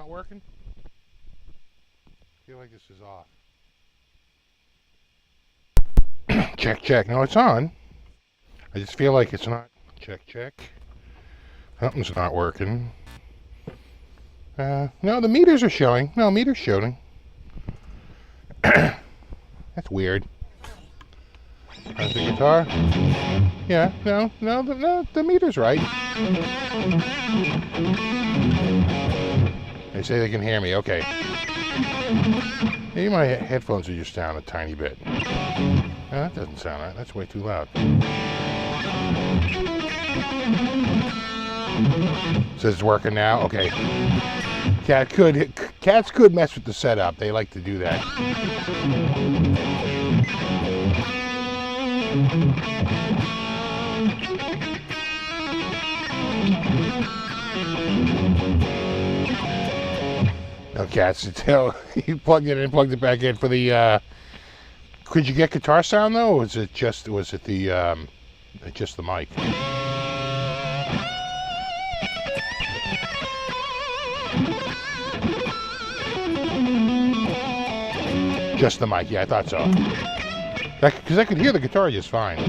Working? I feel like this is off. Check, check. No, it's on. I just feel like it's not. Check, check. Something's not working. No, the meters are showing. No, meters showing. That's weird. How's the guitar? Yeah, no, the meter's right. They say they can hear me. Okay. Maybe my headphones are just down a tiny bit. No, that doesn't sound right. That's way too loud. Says it's working now. Okay. Cats could mess with the setup. They like to do that. No cats until you plugged it in, plugged it back in for the. Could you get guitar sound though, or was it just the just the mic? Just the mic, yeah, I thought so. Because I could hear the guitar just fine.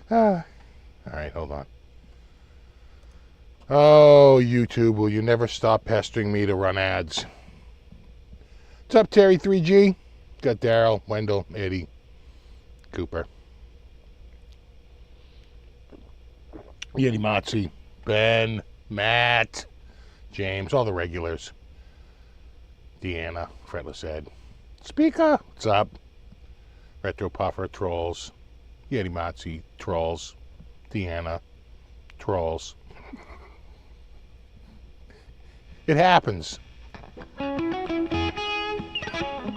All right, hold on. Oh, YouTube, will you never stop pestering me to run ads? What's up, Terry 3G? Got Daryl, Wendell, Eddie, Cooper, Yeti Motzi, Ben, Matt, James, all the regulars. Deanna, Fretless Ed, Speaker, what's up? Retro Puffer, Trolls, Yeti Motzi, Trolls, Deanna, Trolls. It happens.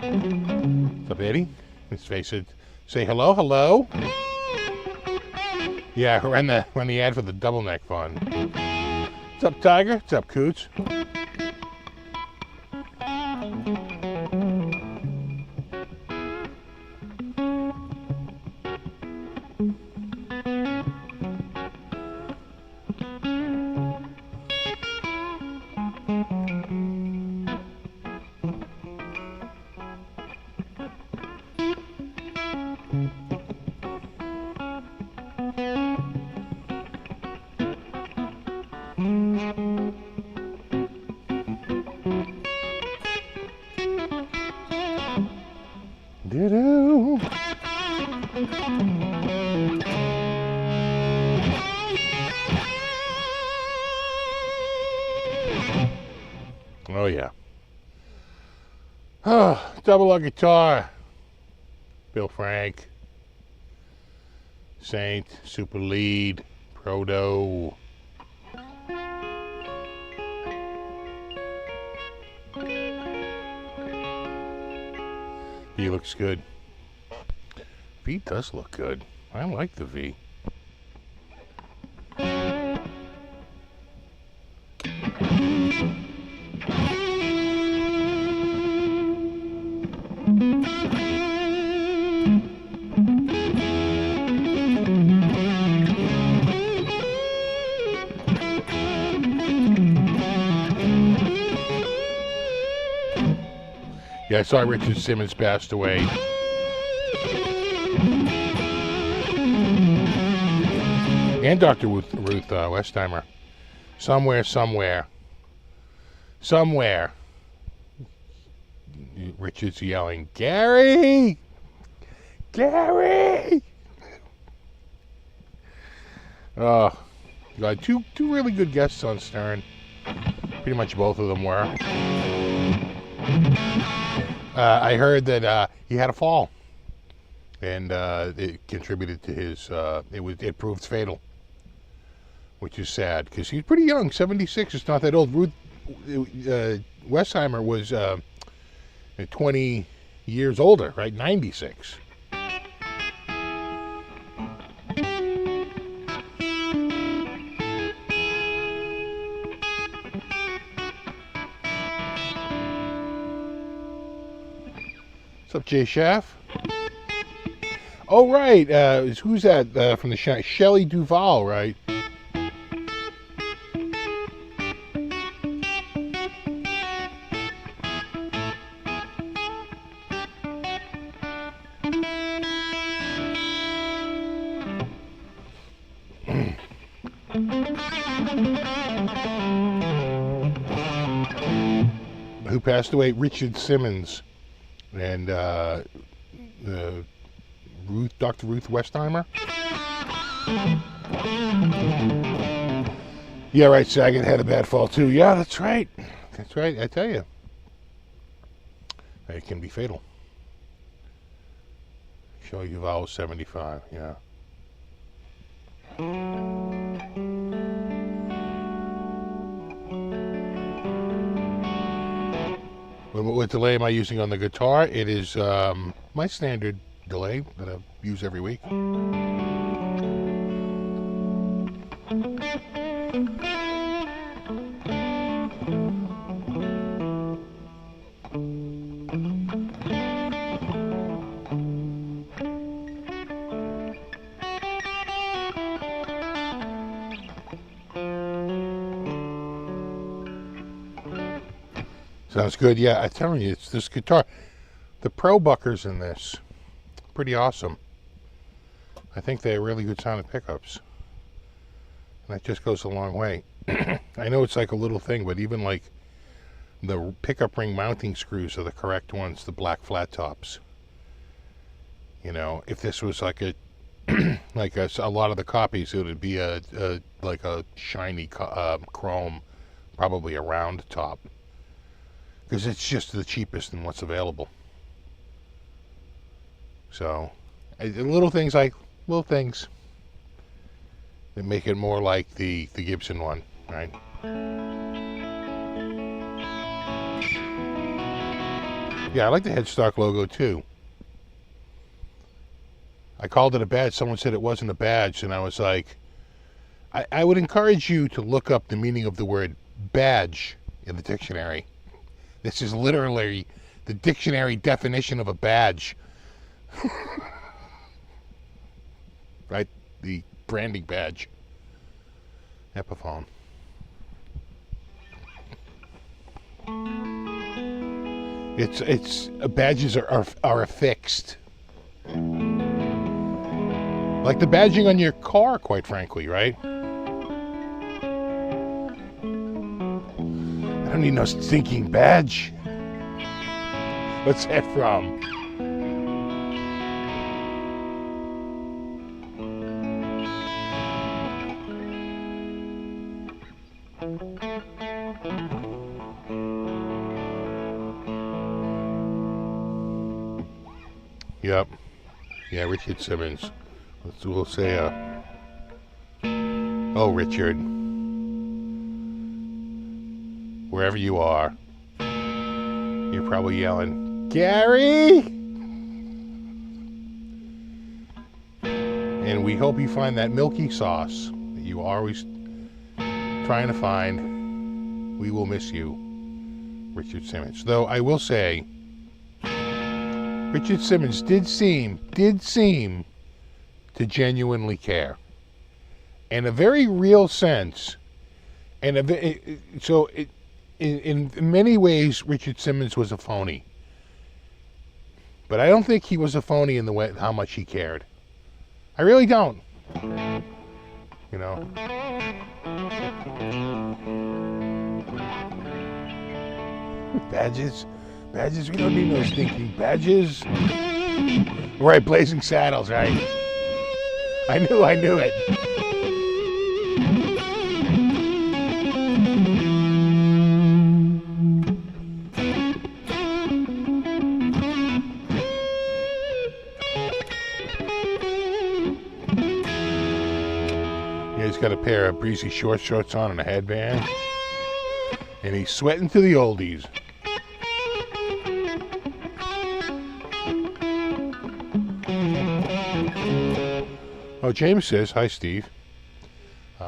What's up, Eddie? Let's face it. Say hello, hello. Yeah, run the ad for the double neck fun. What's up, Tiger? What's up, Coots? Doo-doo. Oh yeah. Oh, double a guitar. Bill Frank, Saint, Super Lead, Proto. V looks good. V does look good. I like the V. Yeah, I saw Richard Simmons passed away. And Dr. Ruth Westheimer. Somewhere. Richard's yelling, Gary! Gary! Oh, Two really good guests on Stern. Pretty much both of them were. I heard that he had a fall, and it contributed to his. It proved fatal, which is sad because he's pretty young. 76. It's not that old. Ruth Westheimer was 20 years older, right? 96. What's up, Jay Schaff? Oh, right. Who's that from the Shelley Duvall, right? Who passed away? Richard Simmons. And Dr. Ruth Westheimer. Yeah, right. Saget had a bad fall too. Yeah, that's right. That's right. I tell you, it can be fatal. Shelley Duvall was 75. Yeah. What delay am I using on the guitar? It is my standard delay that I use every week. Sounds good. Yeah, I'm telling you, it's this guitar. The Pro Buckers in this, pretty awesome. I think they're really good sounding pickups. And that just goes a long way. I know it's like a little thing, but even like the pickup ring mounting screws are the correct ones, the black flat tops. You know, if this was like a like a lot of the copies, it would be like a shiny chrome, probably a round top. Because it's just the cheapest and what's available. So, little things that make it more like the Gibson one, right? Yeah, I like the headstock logo too. I called it a badge. Someone said it wasn't a badge, and I was like, I would encourage you to look up the meaning of the word badge in the dictionary. This is literally the dictionary definition of a badge. Right? The branding badge. Epiphone. It's badges are affixed. Like the badging on your car, quite frankly, right? I don't need no stinking badge. What's that from? Yep. Yeah, Richard Simmons. We'll say, oh, Richard. Wherever you are, you're probably yelling, Gary! And we hope you find that milky sauce that you are always trying to find. We will miss you, Richard Simmons. Though I will say, Richard Simmons did seem to genuinely care. In a very real sense. And in many ways, Richard Simmons was a phony. But I don't think he was a phony in the way how much he cared. I really don't. You know. Badges? Badges? We don't need no stinking badges. Right, Blazing Saddles, right? I knew it. Yeah, he's got a pair of breezy short shorts on and a headband. And he's sweating to the oldies. Oh, James says, hi, Steve.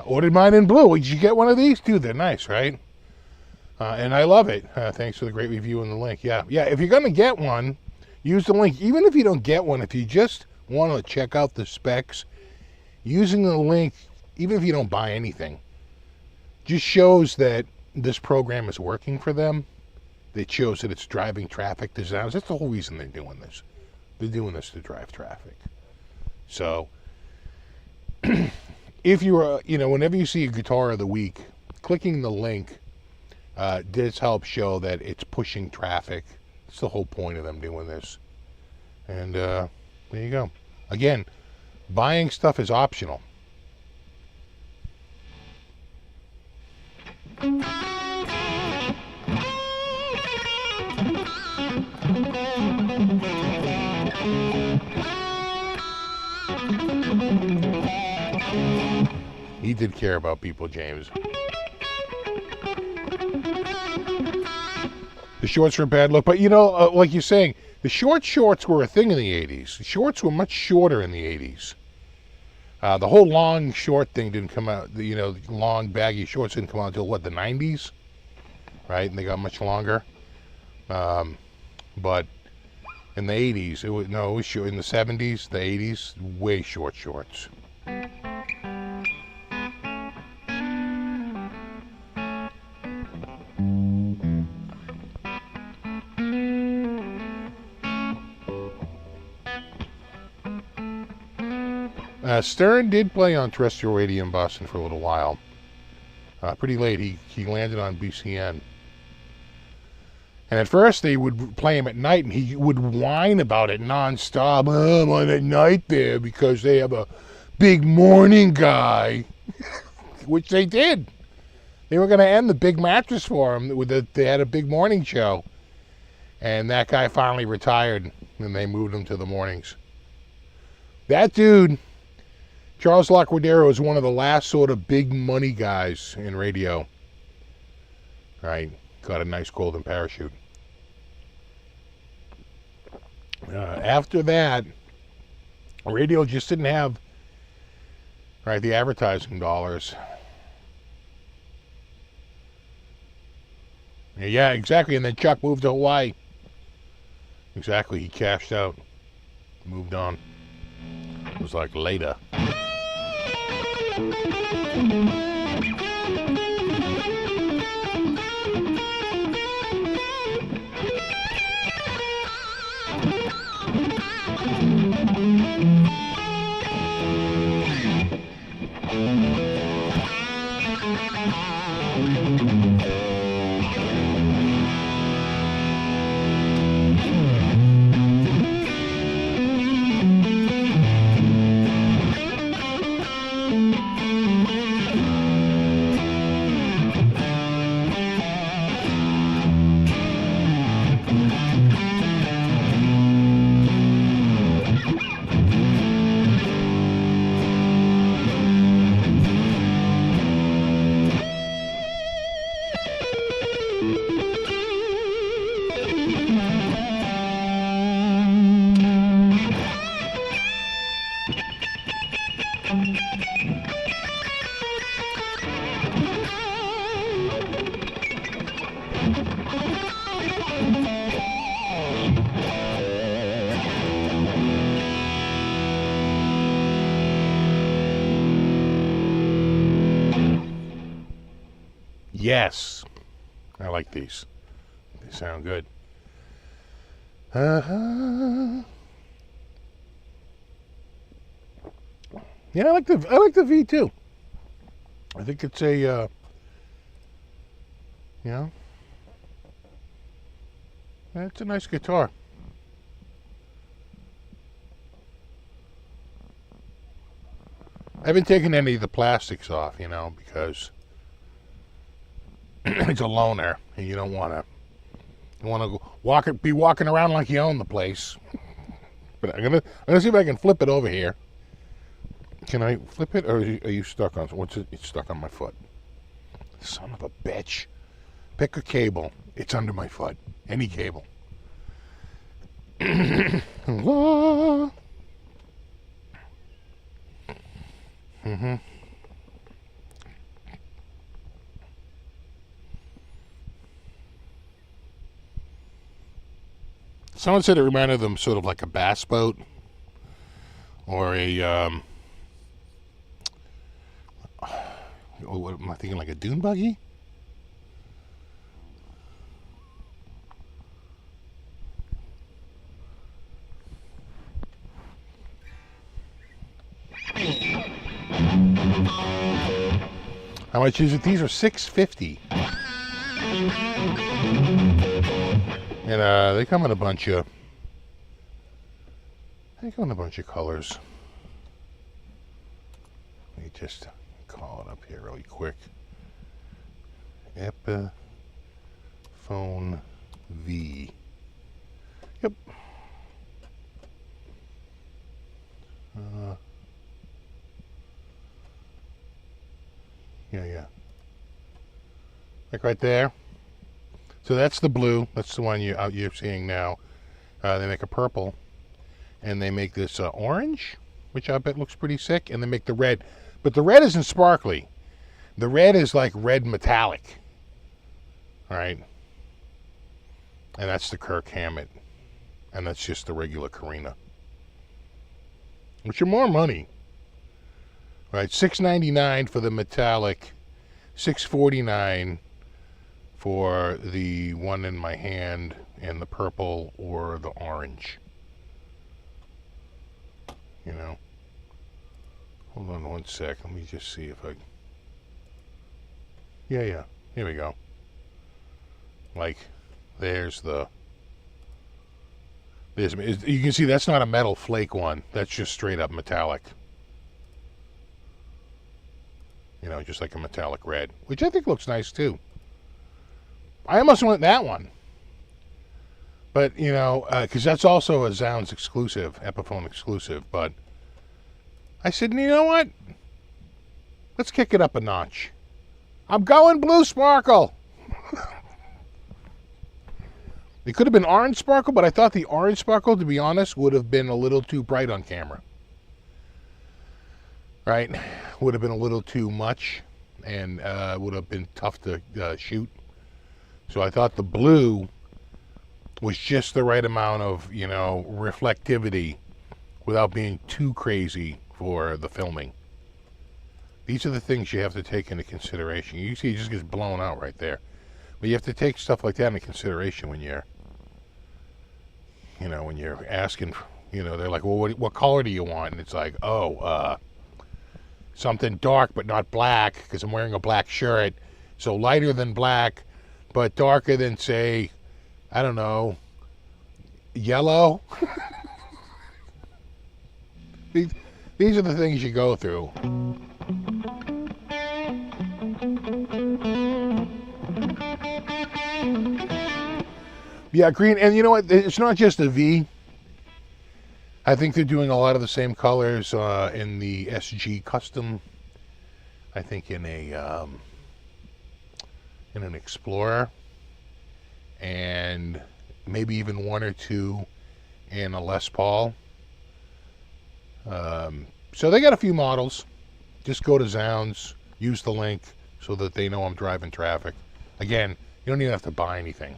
Ordered mine in blue. Did you get one of these? Dude, they're nice, right? And I love it. Thanks for the great review and the link. Yeah, if you're going to get one, use the link. Even if you don't get one, if you just want to check out the specs, using the link, even if you don't buy anything, just shows that this program is working for them. It shows that it's driving traffic to sounds. That's the whole reason they're doing this. They're doing this to drive traffic. So, if you're, whenever you see a guitar of the week, clicking the link does help show that it's pushing traffic. It's the whole point of them doing this. And there you go. Again, buying stuff is optional. He did care about people, James. The shorts are a bad look, but like you're saying, the shorts were a thing in the 80s. The shorts were much shorter in the 80s. The whole long short thing didn't come out, long baggy shorts didn't come out until what, the 90s? Right? And they got much longer. But in the 80s, it was short. In the 70s, the 80s, way short shorts. Stern did play on terrestrial radio in Boston for a little while. Pretty late. He landed on BCN. And at first they would play him at night, and he would whine about it nonstop. Oh, I'm on at night there because they have a big morning guy, which they did. They were going to end the big mattress for him. They had a big morning show. And that guy finally retired, and they moved him to the mornings. That dude, Charles Lacquadero, is one of the last sort of big money guys in radio. Right? Got a nice golden parachute. After that, radio just didn't have, right, the advertising dollars. Yeah, exactly. And then Chuck moved to Hawaii. Exactly. He cashed out. Moved on. It was like later. Yes, I like these. They sound good. Yeah, I like the V2. I think it's a it's a nice guitar. I haven't taken any of the plastics off, because it's a loaner, and you don't want to. You want to be walking around like you own the place. But I'm gonna see if I can flip it over here. Can I flip it, or are you stuck on? What's it? It's stuck on my foot. Son of a bitch! Pick a cable. It's under my foot. Any cable. Mm-hmm. Someone said it reminded them sort of like a bass boat, or a what am I thinking? Like a dune buggy? How much is it? These are $6.50. And they come in a bunch of colors. Let me just call it up here really quick. Epiphone V. Yep. Yeah. Like right there. So that's the blue. That's the one you're seeing now. They make a purple, and they make this orange, which I bet looks pretty sick, and they make the red. But the red isn't sparkly. The red is like red metallic. All right. And that's the Kirk Hammett. And that's just the regular Carina. Which are more money. Right, $6.99 for the metallic, $6.49 for the one in my hand, and the purple or the orange. You know. Hold on one sec. Let me just see if I. Yeah. Here we go. Like, there's the. You can see that's not a metal flake one. That's just straight up metallic. You know, just like a metallic red, which I think looks nice too. I almost went that one. But, you know, because that's also a Zounds exclusive, Epiphone exclusive. But I said, you know what? Let's kick it up a notch. I'm going blue sparkle. It could have been orange sparkle, but I thought the orange sparkle, to be honest, would have been a little too bright on camera. Right? Would have been a little too much, and would have been tough to shoot. So I thought the blue was just the right amount of, you know, reflectivity without being too crazy for the filming. These are the things you have to take into consideration. You see it just gets blown out right there. But you have to take stuff like that into consideration when you're, you know, when you're asking, you know, they're like, well, what color do you want? And it's like, something dark but not black, because I'm wearing a black shirt. So lighter than black, but darker than, say, I don't know, yellow. These are the things you go through. Yeah, green, and you know what? It's not just a V. I think they're doing a lot of the same colors in the SG Custom. I think in an Explorer, and maybe even one or two in a Les Paul. So they got a few models. Just go to Zounds, use the link so that they know I'm driving traffic. Again, you don't even have to buy anything.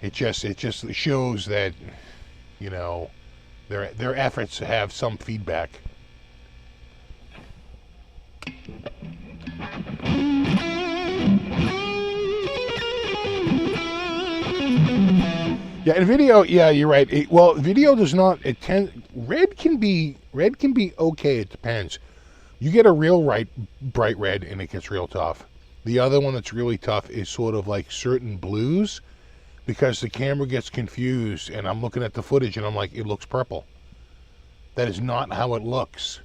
It just shows that, you know, their efforts to have some feedback. Yeah, in video, yeah, you're right. Video does not. Red can be okay. It depends. You get a real bright red, and it gets real tough. The other one that's really tough is sort of like certain blues, because the camera gets confused, and I'm looking at the footage, and I'm like, it looks purple. That is not how it looks.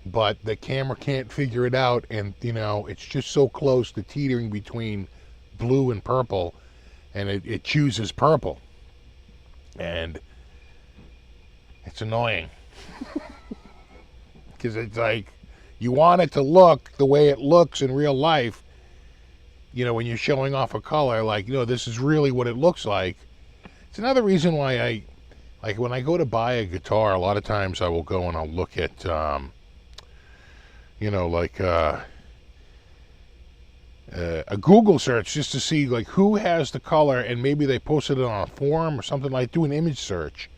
But the camera can't figure it out, and, you know, it's just so close to teetering between blue and purple, and it chooses purple. And it's annoying. because it's like you want it to look the way it looks in real life. You know, when you're showing off a color, like, you know, this is really what it looks like. It's another reason why like when I go to buy a guitar, a lot of times I will go and I'll look at, you know, like a Google search just to see like who has the color, and maybe they posted it on a forum or something, like do an image search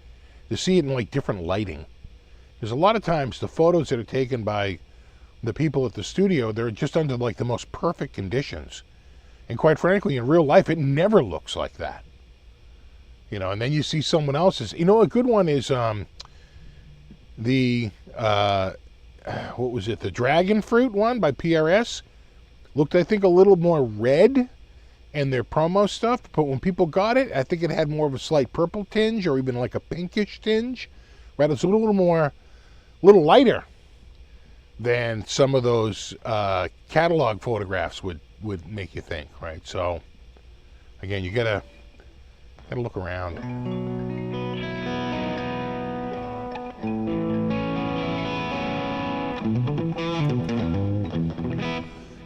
to see it in like different lighting. Because a lot of times the photos that are taken by the people at the studio, they're just under like the most perfect conditions. And quite frankly, in real life, it never looks like that. You know, and then you see someone else's. You know, a good one is what was it? The Dragon Fruit one by PRS. Looked, I think, a little more red in their promo stuff. But when people got it, I think it had more of a slight purple tinge, or even like a pinkish tinge. Right? It's a little lighter than some of those catalog photographs would make you think, right? So, again, you gotta look around.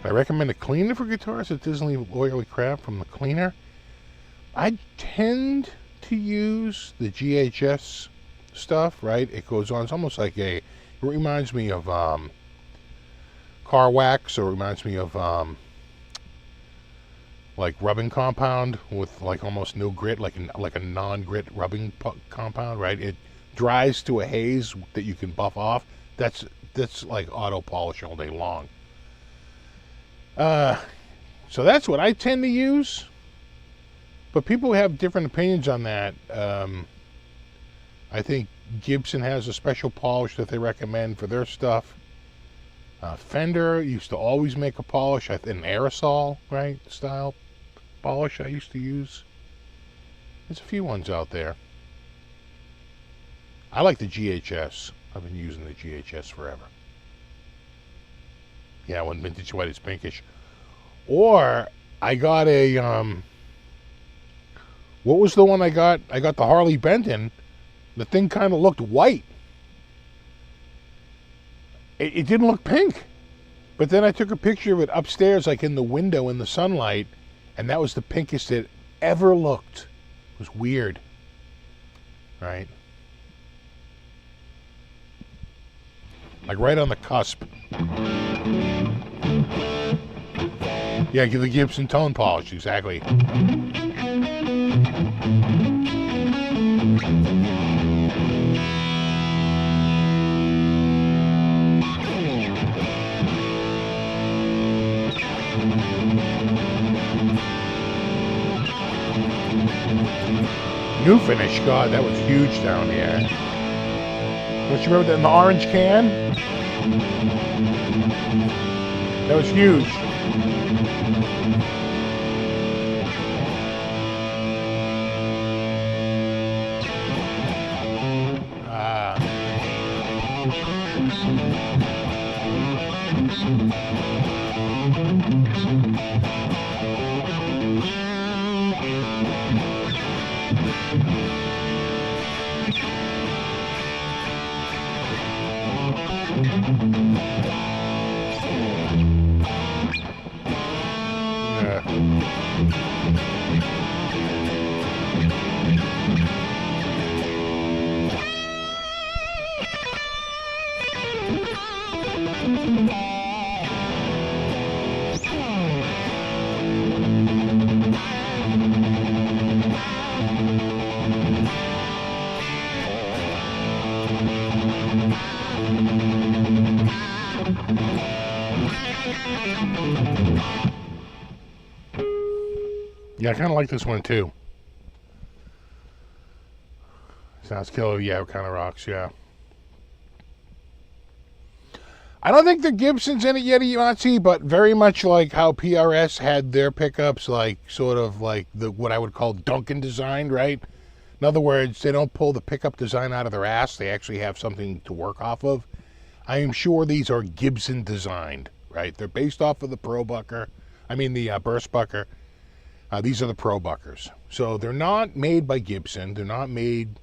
I recommend a cleaner for guitars at Disney Oily Crab from the cleaner. I tend to use the GHS stuff, right? It goes on, it's almost like it reminds me of car wax, or reminds me of like rubbing compound with like almost no grit, like a non-grit rubbing compound, right? It dries to a haze that you can buff off. That's like auto polish all day long. So that's what I tend to use, but people have different opinions on that. I think Gibson has a special polish that they recommend for their stuff. Fender used to always make a polish, an aerosol, right, style polish I used to use. There's a few ones out there. I like the GHS. I've been using the GHS forever. Yeah, when vintage white is pinkish. Or I got a what was the one I got? I got the Harley Benton. The thing kind of looked white. It didn't look pink. But then I took a picture of it upstairs, like in the window in the sunlight, and that was the pinkest it ever looked. It was weird. Right? Like right on the cusp. Yeah, give the Gibson tone polish, exactly. New finish, God, that was huge down here. Don't you remember that in the orange can? That was huge. Yeah, I kind of like this one too. Sounds killer. Yeah, it kind of rocks. Yeah. I don't think the Gibson's any Yeti Yahtzee, but very much like how PRS had their pickups, like sort of like what I would call Duncan designed, right? In other words, they don't pull the pickup design out of their ass. They actually have something to work off of. I am sure these are Gibson designed, right? They're based off of the the Burst Bucker. These are the Pro Buckers. So they're not made by Gibson. They're not made,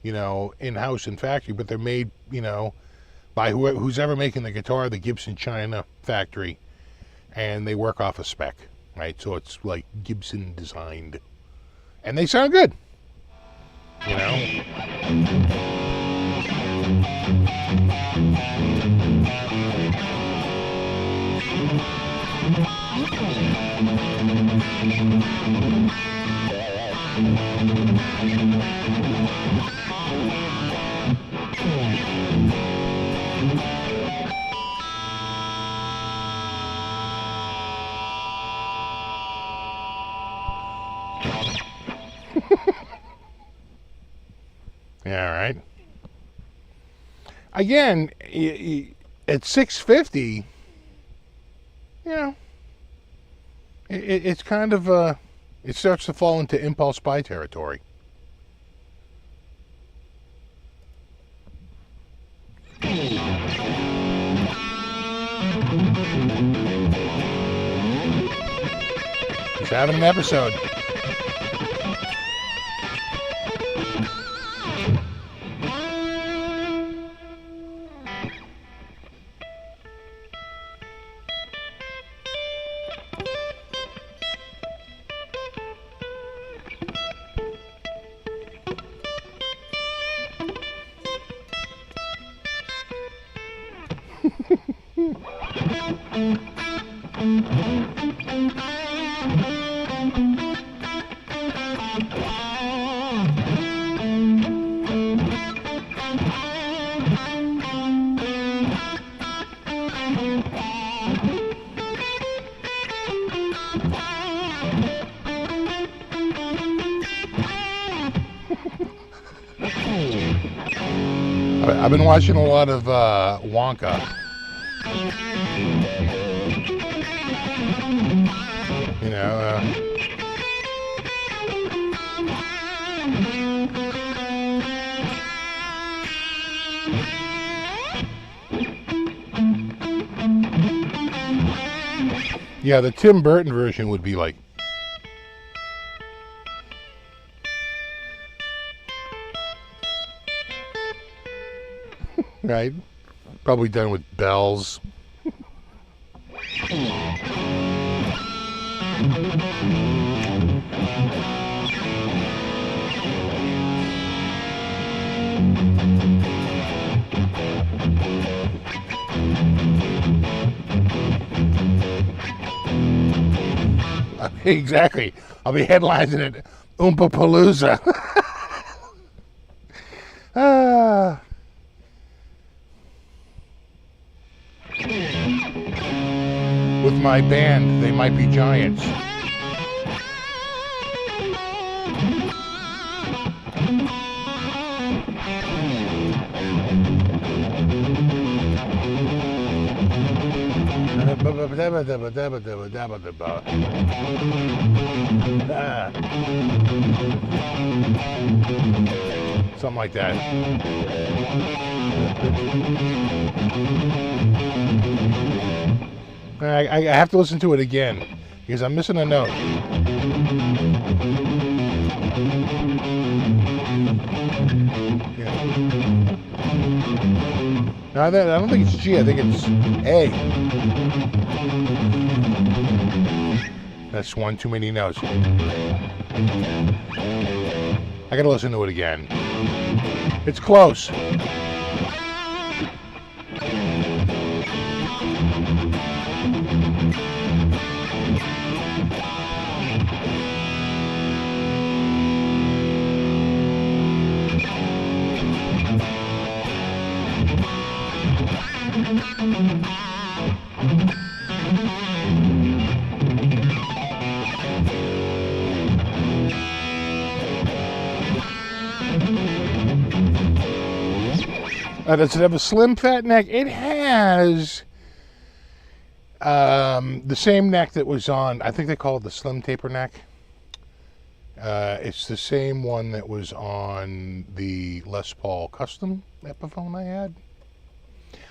in-house in factory, but they're made, by who's ever making the guitar, the Gibson China factory, and they work off a spec, right? So it's like Gibson designed, and they sound good, you know. Yeah, right. Again, at 650, you know, it's kind of it starts to fall into impulse buy territory. He's having an episode. I've been watching a lot of Wonka. You know, yeah, the Tim Burton version would be like, right? Probably done with bells. Exactly. I'll be headlining it, Oompa Palooza. With my band, They Might Be Giants. Something like that. I have to listen to it again because I'm missing a note. Yeah. No, I don't think it's G. I think it's A. That's one too many notes. I gotta listen to it again. It's close. Does it have a slim fat neck? It has the same neck that was on, I think they call it the slim taper neck. It's the same one that was on the Les Paul custom Epiphone I had.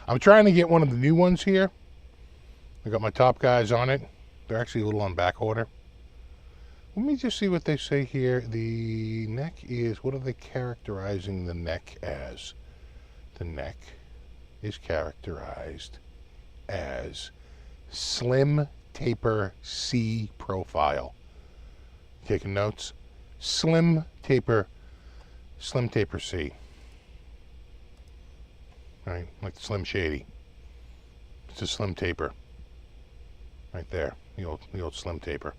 I'm trying to get one of the new ones here. I got my top guys on it. They're actually a little on back order. Let me just see what they say here. The neck is, what are they characterizing the neck as? The neck is characterized as Slim Taper C profile. Taking notes? Slim Taper C. Right, like Slim Shady. It's a Slim Taper. Right there, the old Slim Taper.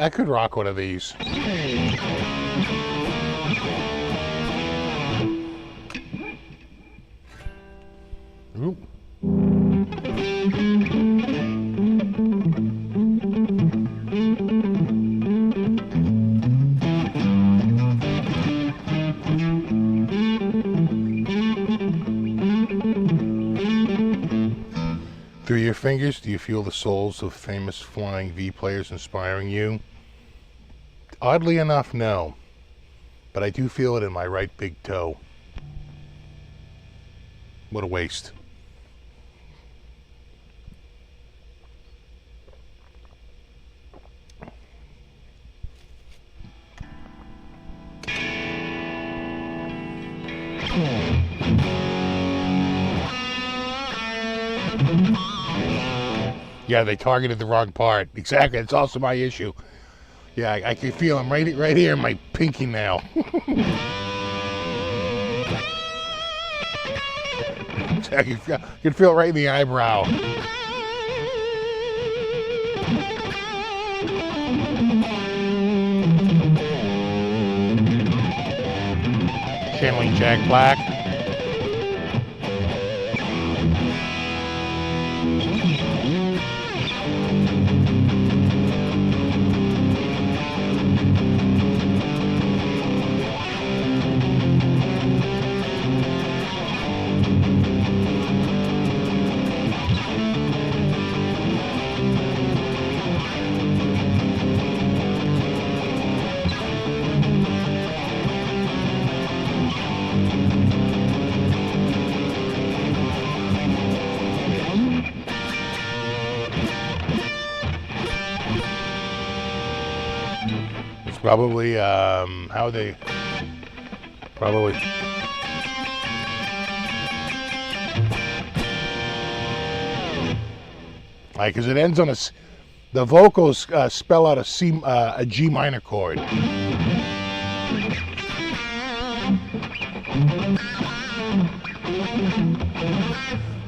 I could rock one of these. Ooh. Through your fingers, do you feel the souls of famous Flying V players inspiring you? Oddly enough, no. But I do feel it in my right big toe. What a waste. Yeah, they targeted the wrong part. Exactly, it's also my issue. Yeah, I can feel them right here in my pinky nail. I can feel it right in the eyebrow. Channeling Jack Black. Probably, how they, probably. Like, cause it ends on the vocals spell out a G minor chord.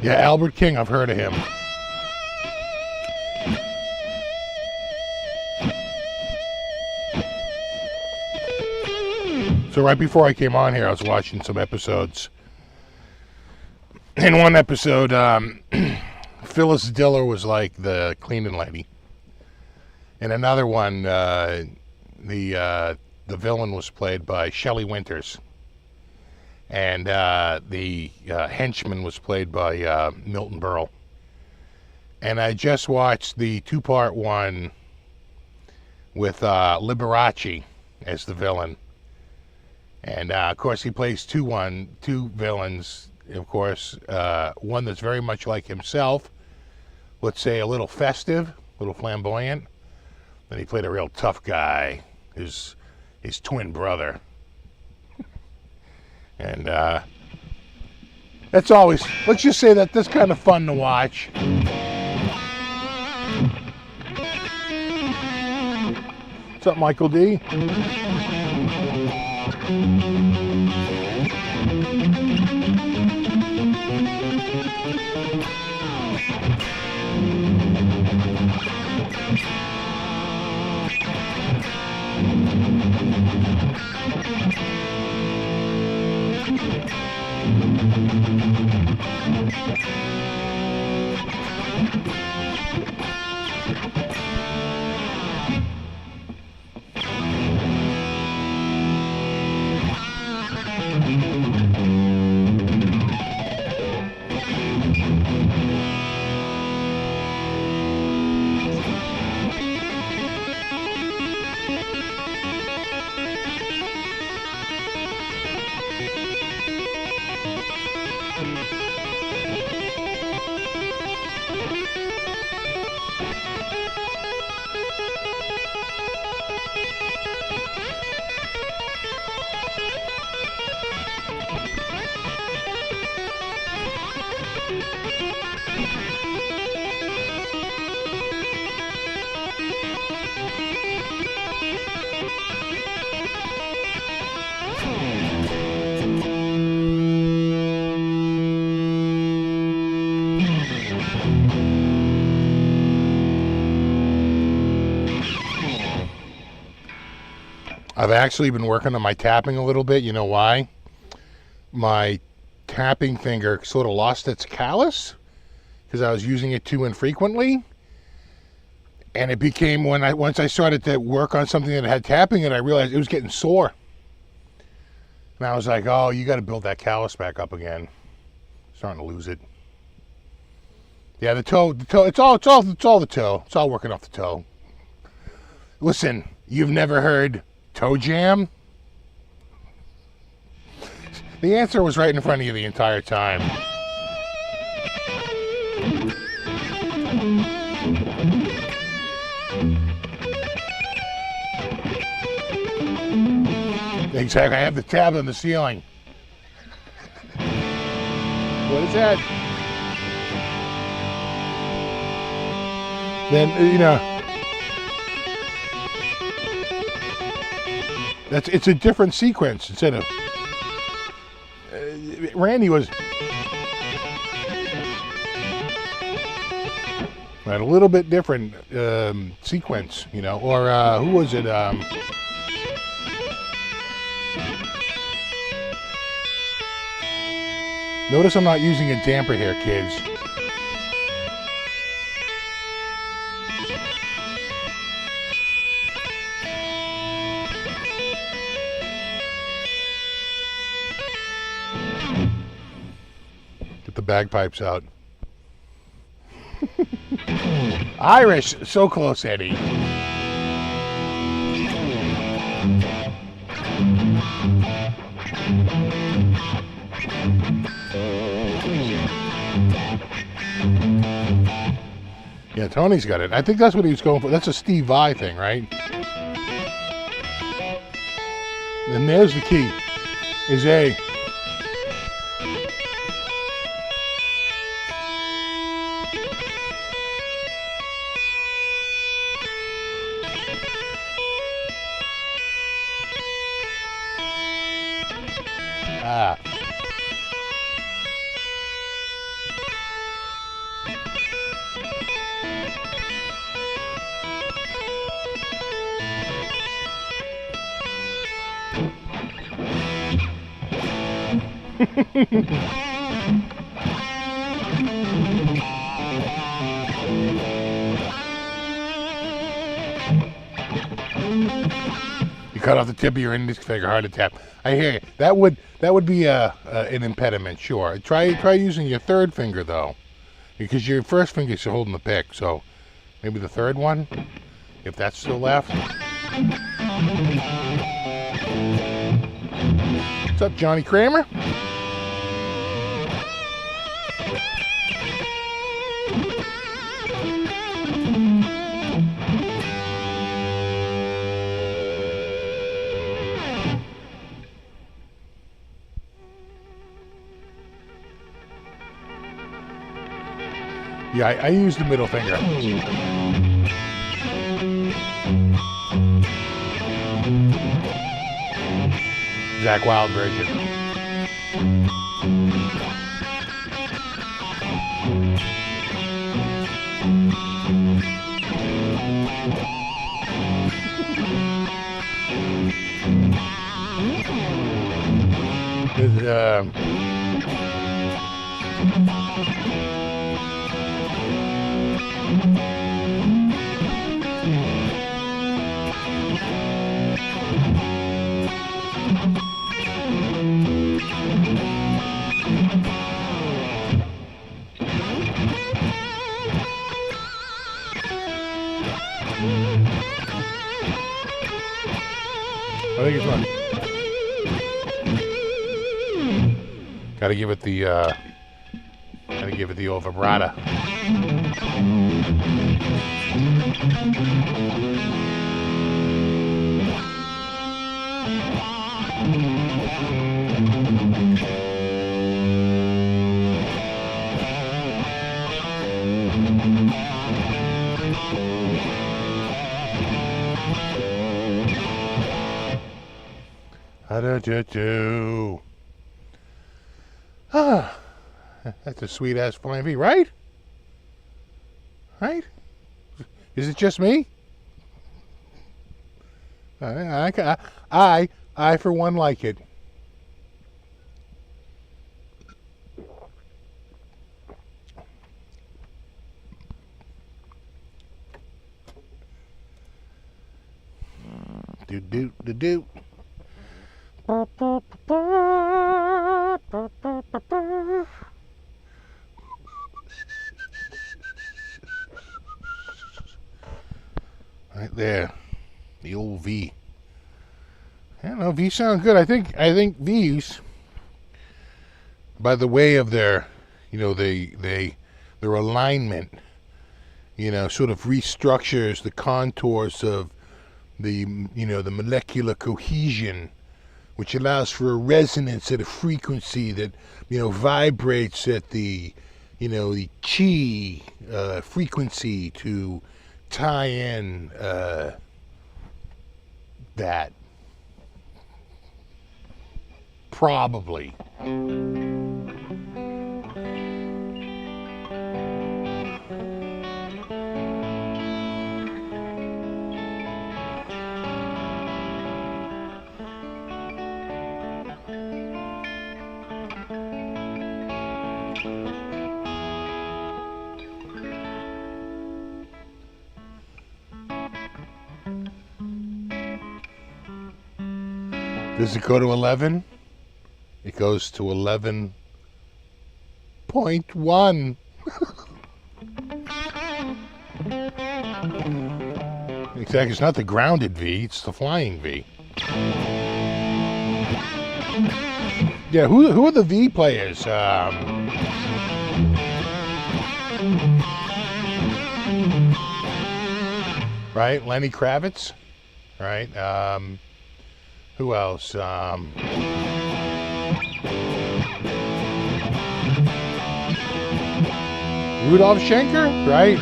Yeah, Albert King, I've heard of him. So right before I came on here, I was watching some episodes. In one episode, Phyllis Diller was like the cleaning lady. In another one, the villain was played by Shelley Winters. And the henchman was played by Milton Berle. And I just watched the two-part one with Liberace as the villain. And of course, he plays two villains. Of course, one that's very much like himself. Let's say a little festive, a little flamboyant. Then he played a real tough guy. His his twin brother. And that's always, let's just say that that's kind of fun to watch. What's up, Michael D? I've actually been working on my tapping a little bit. You know why? My tapping finger sort of lost its callus because I was using it too infrequently. And it became, once I started to work on something that had tapping in it, I realized it was getting sore. And I was like, oh, you got to build that callus back up again. Starting to lose it. Yeah, the toe, it's all the toe. It's all working off the toe. Listen, you've never heard toe jam? The answer was right in front of you the entire time. Exactly, I have the tab on the ceiling. What is that? Then, you know, it's a different sequence instead of Randy was right, a little bit different sequence, you know, or who was it? Notice I'm not using a damper here, kids. Get the bagpipes out. Irish, so close, Eddie. Yeah, Tony's got it. I think that's what he was going for. That's a Steve Vai thing, right? And there's the key. Is A. Ah. You cut off the tip of your index finger, hard to tap. I hear you. That would be an impediment, sure. Try using your third finger though, because your first finger is holding the pick. So maybe the third one, if that's still left. What's up, Johnny Kramer? Yeah, I use the middle finger. Zach Wild version. I think it's fun. Gotta give it the old vibrato. Ah, that's a sweet ass Flying V, right? Right? Is it just me? I for one like it. Do. Right there, the old V. I don't know, V sound good. I think V's, by the way of their, their alignment, sort of restructures the contours of the molecular cohesion, which allows for a resonance at a frequency that, vibrates at the chi frequency to tie in that. Probably. Does it go to 11? It goes to 11.1. Exactly. It's not the grounded V, it's the Flying V. Yeah, who are the V players? Right? Lenny Kravitz? Right? Who else? Rudolf Schenker, right?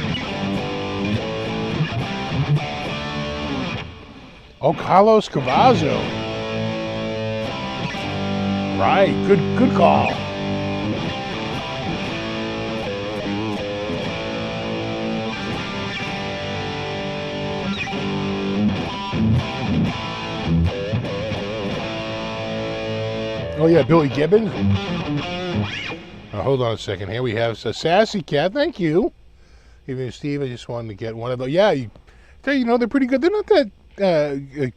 Oh, Carlos Cavazo. Right, good call. Oh yeah, Billy Gibbons. Hold on a second. Here we have a Sassy Cat. Thank you. Even Steve, I just wanted to get one of those. Yeah, they're pretty good. They're not that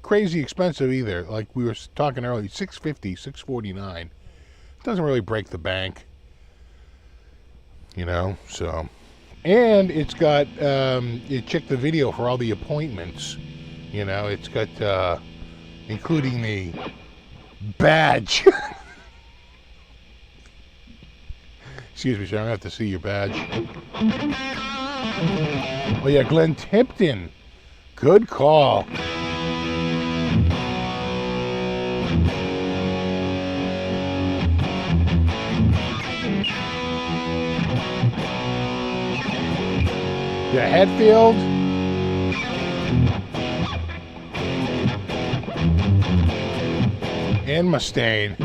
crazy expensive either. Like we were talking earlier, $650, $649. It doesn't really break the bank. So. And it's got, you check the video for all the appointments. It's got, including the badge. Excuse me, sir, I'm going to have to see your badge. Oh, yeah, Glenn Tipton. Good call. The Hetfield. And Mustaine.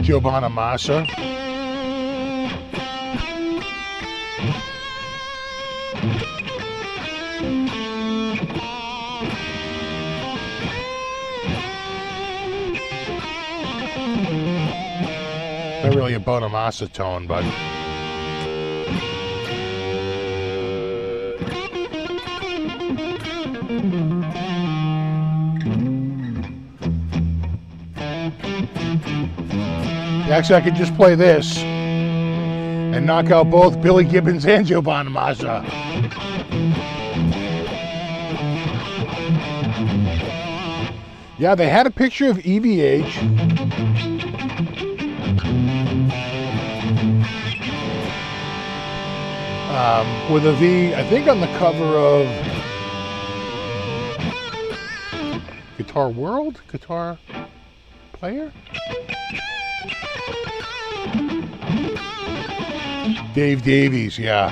Joe Bonamassa. Not really a Bonamassa tone, but actually I could just play this and knock out both Billy Gibbons and Joe Bonamassa. Yeah, they had a picture of EVH. With a V, I think on the cover of Guitar World? Guitar Player? Dave Davies, yeah.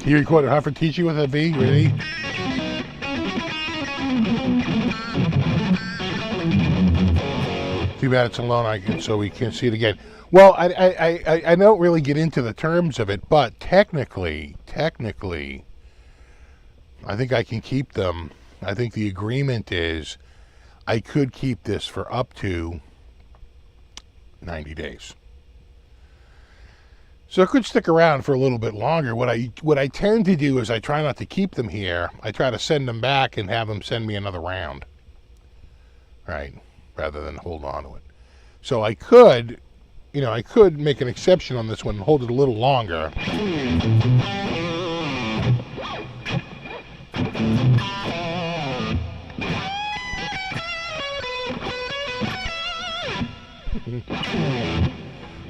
He recorded Hufford Teaching with a V, really? Too bad it's alone, so we can't see it again. Well, I don't really get into the terms of it, but technically, I think I can keep them. I think the agreement is I could keep this for up to 90 days. So it could stick around for a little bit longer. What I tend to do is I try not to keep them here. I try to send them back and have them send me another round, right? Rather than hold on to it. So I could make an exception on this one and hold it a little longer.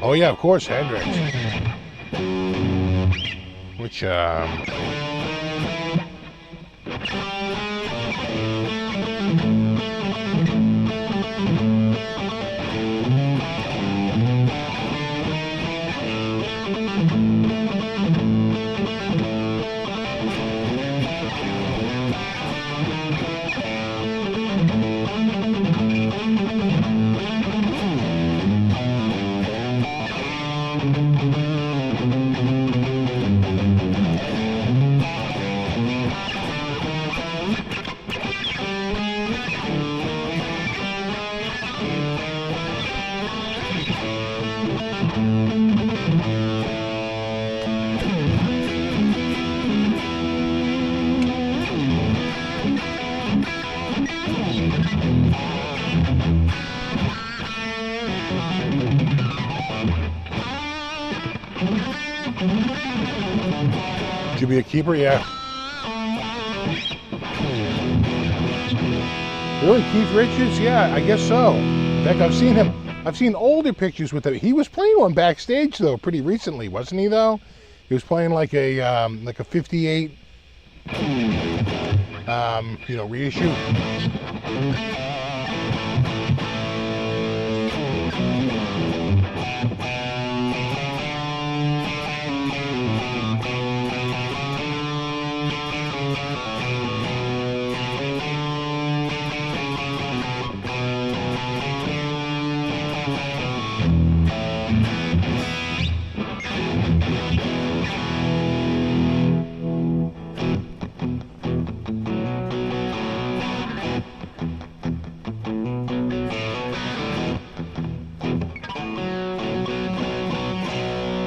Oh yeah, of course, Hendrix. Which, should be a keeper, yeah. Really, Keith Richards? Yeah, I guess so. In fact, I've seen older pictures with him. He was playing one backstage though, pretty recently, wasn't he? Though he was playing like a 58, reissue.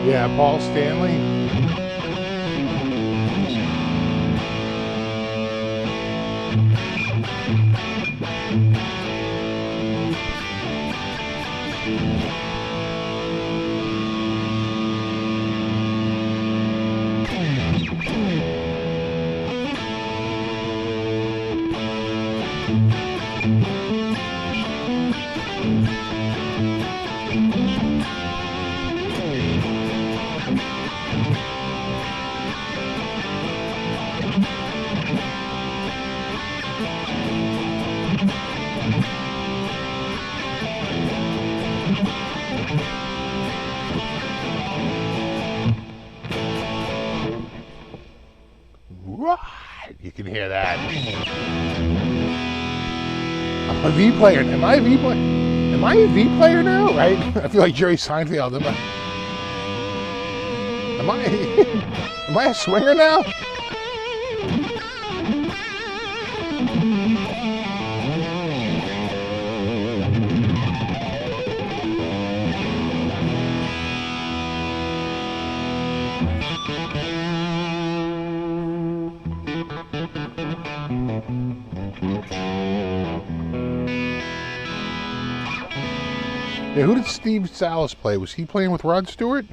Yeah, Paul Stanley. hear that. I'm a V player. Am I a V player? Am I a V player now? Right? I feel like Jerry Seinfeld. Am I a swinger now? Yeah, who did Steve Salas play? Was he playing with Rod Stewart?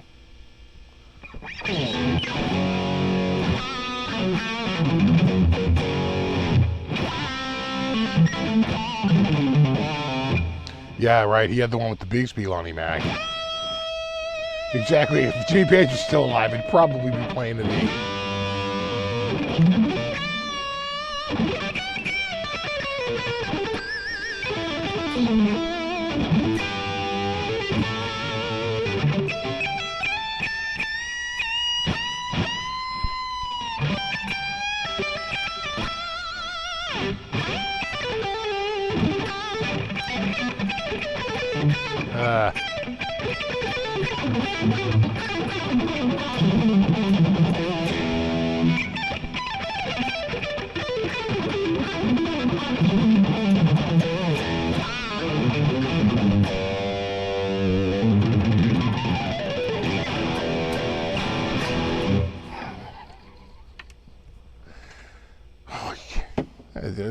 Yeah, right. He had the one with the Bigsby Lonnie Mac. Exactly. If Jimmy Page was still alive, he'd probably be playing in the...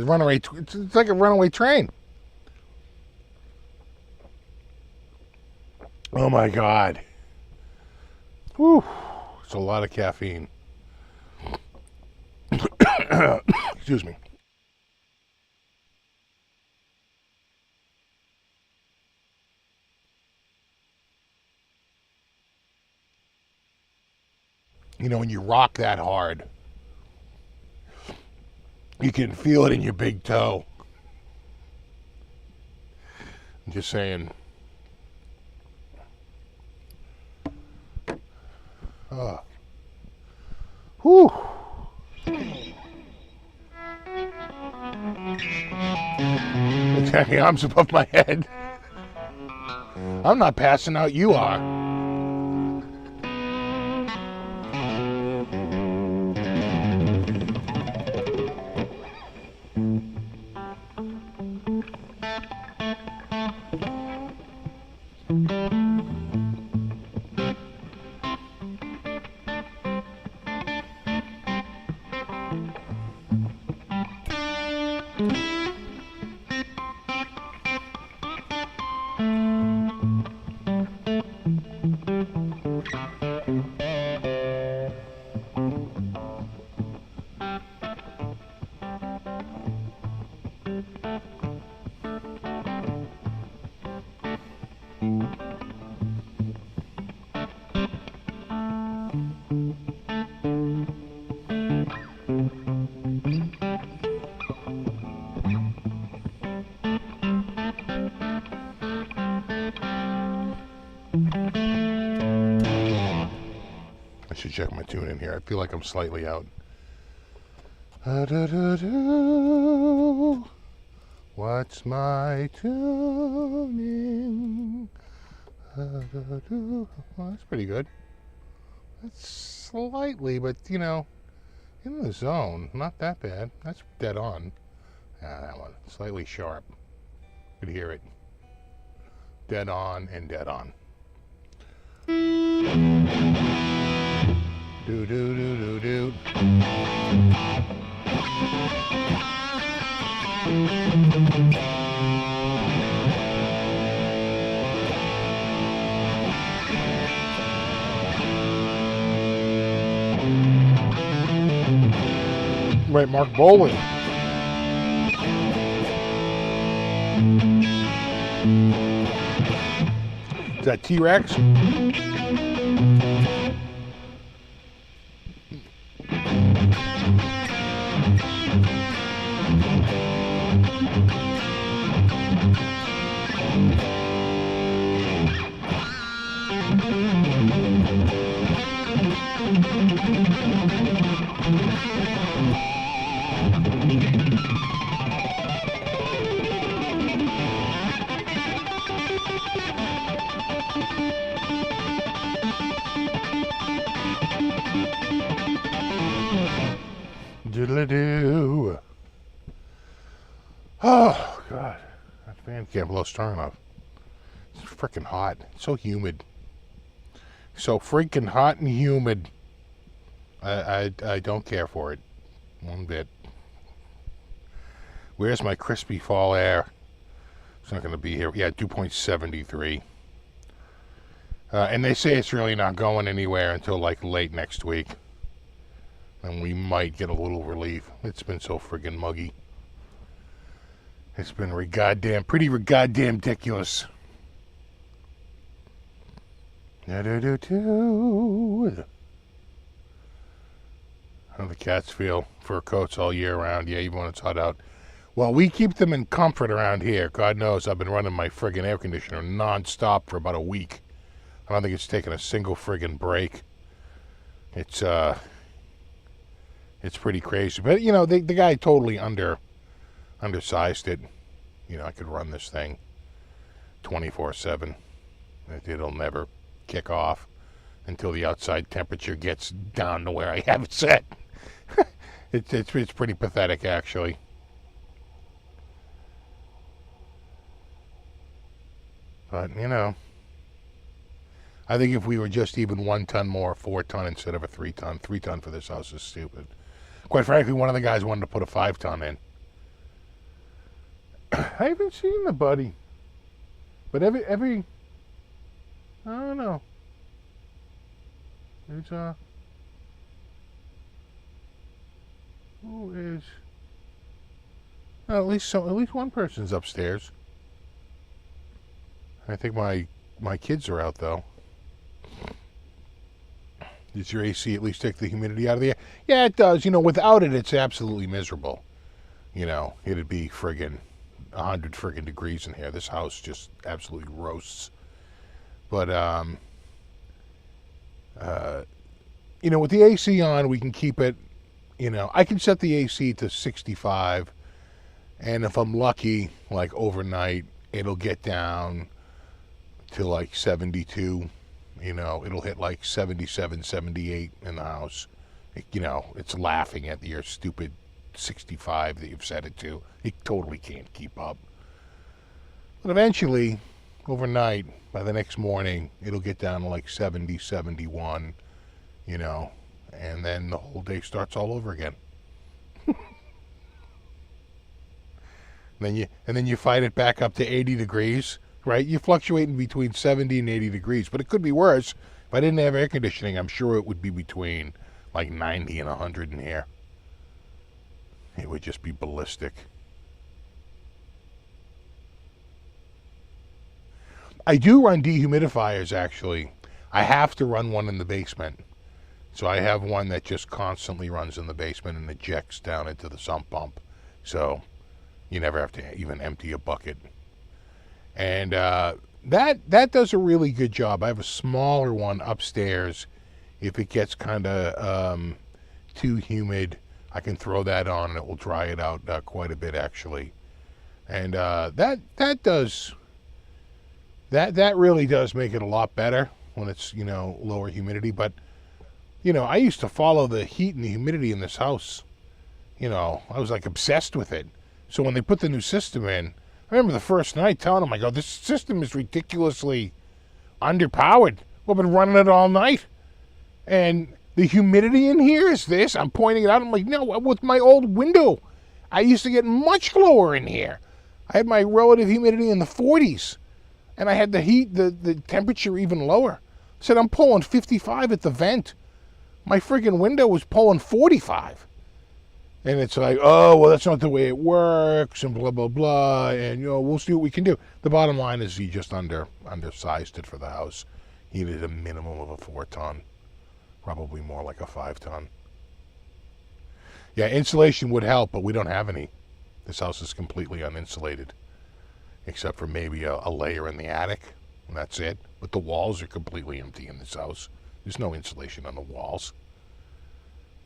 runaway. It's like a runaway train. Oh my God. Whew. It's a lot of caffeine. Excuse me. You know, when you rock that hard, you can feel it in your big toe. I'm just saying. Whew. It's got the arms above my head. I'm not passing out, you are. I should check my tune in here. I feel like I'm slightly out. What's my tuning? Well, that's pretty good. That's slightly, but you know, in the zone. Not that bad. That's dead on. Yeah, that one. Slightly sharp. You could hear it. Dead on and dead on. Do do do do do. Right, Mark Bolan. Is that T-Rex? Diddle-doo. Oh, God. That fan can't blow strong enough. It's freaking hot. It's so humid. So freaking hot and humid. I don't care for it. One bit. Where's my crispy fall air? It's not going to be here. Yeah, 2.73. And they say it's really not going anywhere until like late next week. And we might get a little relief. It's been so friggin' muggy. It's been pretty goddamn ridiculous. How do the cats feel? Fur coats all year round. Yeah, even when it's hot out. Well, we keep them in comfort around here. God knows I've been running my friggin' air conditioner non-stop for about a week. I don't think it's taken a single friggin' break. It's pretty crazy. But, you know, the guy totally undersized it. You know, I could run this thing 24/7. It'll never kick off until the outside temperature gets down to where I have it set. It's pretty pathetic, actually. But, you know, I think if we were just even 1 ton more, 4 ton instead of a 3 ton, 3 ton for this house is stupid. Quite frankly, one of the guys wanted to put a 5 ton in. I haven't seen the buddy. But every I don't know. There's who is well, at least one person's upstairs. I think my kids are out though. Does your AC at least take the humidity out of the air? Yeah, it does. You know, without it, it's absolutely miserable. You know, it'd be friggin' 100 friggin' degrees in here. This house just absolutely roasts. But, you know, with the AC on, we can keep it, you know, I can set the AC to 65. And if I'm lucky, like overnight, it'll get down to like 72. You know, it'll hit like 77, 78 in the house. You know, it's laughing at your stupid 65 that you've set it to. It totally can't keep up. But eventually, overnight, by the next morning, it'll get down to like 70, 71, you know, and then the whole day starts all over again. And then you fight it back up to 80 degrees. Right, you fluctuate in between 70 and 80 degrees, but it could be worse. If I didn't have air conditioning, I'm sure it would be between like 90 and 100 in here. It would just be ballistic. I do run dehumidifiers, actually. I have to run one in the basement. So I have one that just constantly runs in the basement and ejects down into the sump pump. So you never have to even empty a bucket. And that does a really good job. I have a smaller one upstairs. If it gets kind of too humid, I can throw that on and it will dry it out quite a bit, actually. And that really does make it a lot better when it's, you know, lower humidity. But, you know, I used to follow the heat and the humidity in this house. You know, I was like obsessed with it. So when they put the new system in, I remember the first night telling them, I go, this system is ridiculously underpowered. We've been running it all night. And the humidity in here is this. I'm pointing it out. I'm like, no, with my old window, I used to get much lower in here. I had my relative humidity in the 40s. And I had the heat, the temperature even lower. I said, I'm pulling 55 at the vent. My friggin' window was pulling 45. And it's like, oh, well, that's not the way it works, and blah, blah, blah, and, you know, we'll see what we can do. The bottom line is he just undersized it for the house. He needed a minimum of a 4 ton, probably more like a 5 ton. Yeah, insulation would help, but we don't have any. This house is completely uninsulated, except for maybe a layer in the attic, and that's it. But the walls are completely empty in this house. There's no insulation on the walls.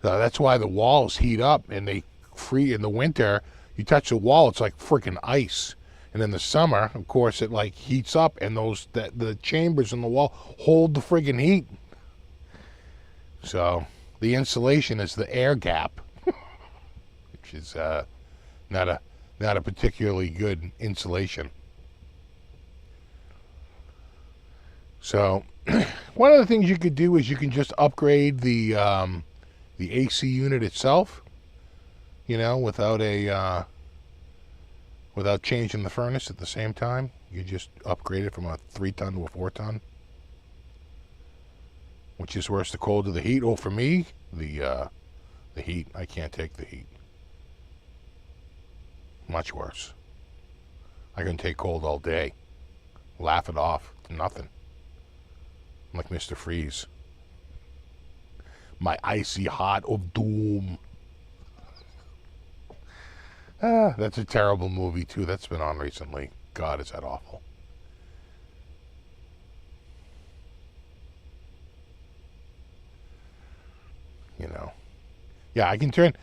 That's why the walls heat up and they in the winter. You touch the wall, it's like freaking ice. And in the summer, of course, it like heats up and the chambers in the wall hold the friggin' heat. So the insulation is the air gap. which is not a particularly good insulation. So one of the things you could do is you can just upgrade the AC unit itself, you know, without changing the furnace at the same time. You just upgrade it from a 3-ton to a 4-ton. Which is worse, the cold or the heat? Oh, for me, the heat. I can't take the heat. Much worse. I can take cold all day. Laugh it off. Nothing. I'm like Mr. Freeze. My icy heart of doom. That's a terrible movie, too. That's been on recently. God, is that awful. You know. Yeah, I can turn...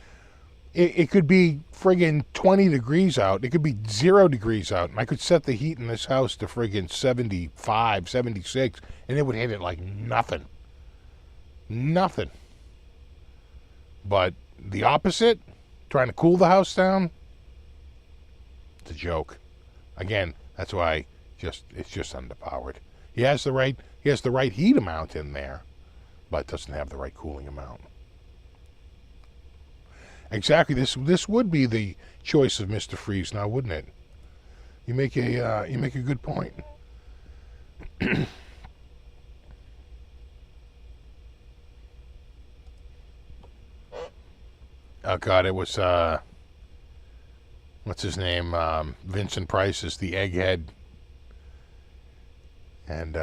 It could be friggin' 20 degrees out. It could be 0 degrees out. And I could set the heat in this house to friggin' 75, 76. And it would hit it like nothing. Nothing. But the opposite, trying to cool the house down, it's a joke. Again, that's why it's just underpowered. He has the right heat amount in there, but doesn't have the right cooling amount. Exactly. This would be the choice of Mr. Freeze now, wouldn't it? You make a good point. Oh God, it was what's his name? Vincent Price is the egghead, and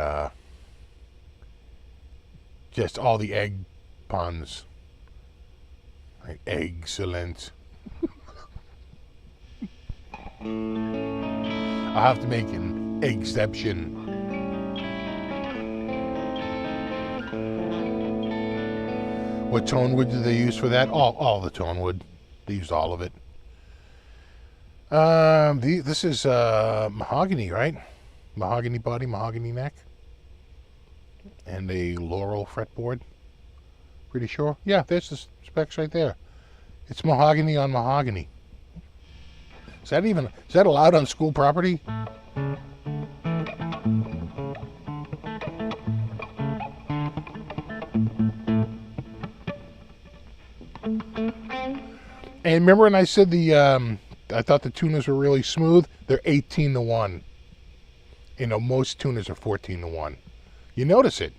just all the egg puns. Like, excellent. I'll have to make an exception. What tone wood do they use for that? All the tone wood. They used all of it. This is mahogany, right? Mahogany body, mahogany neck, and a laurel fretboard. Pretty sure. Yeah, there's the specs right there. It's mahogany on mahogany. Is that allowed on school property? And remember when I said I thought the tuners were really smooth? They're 18-1. You know, most tuners are 14-1. You notice it.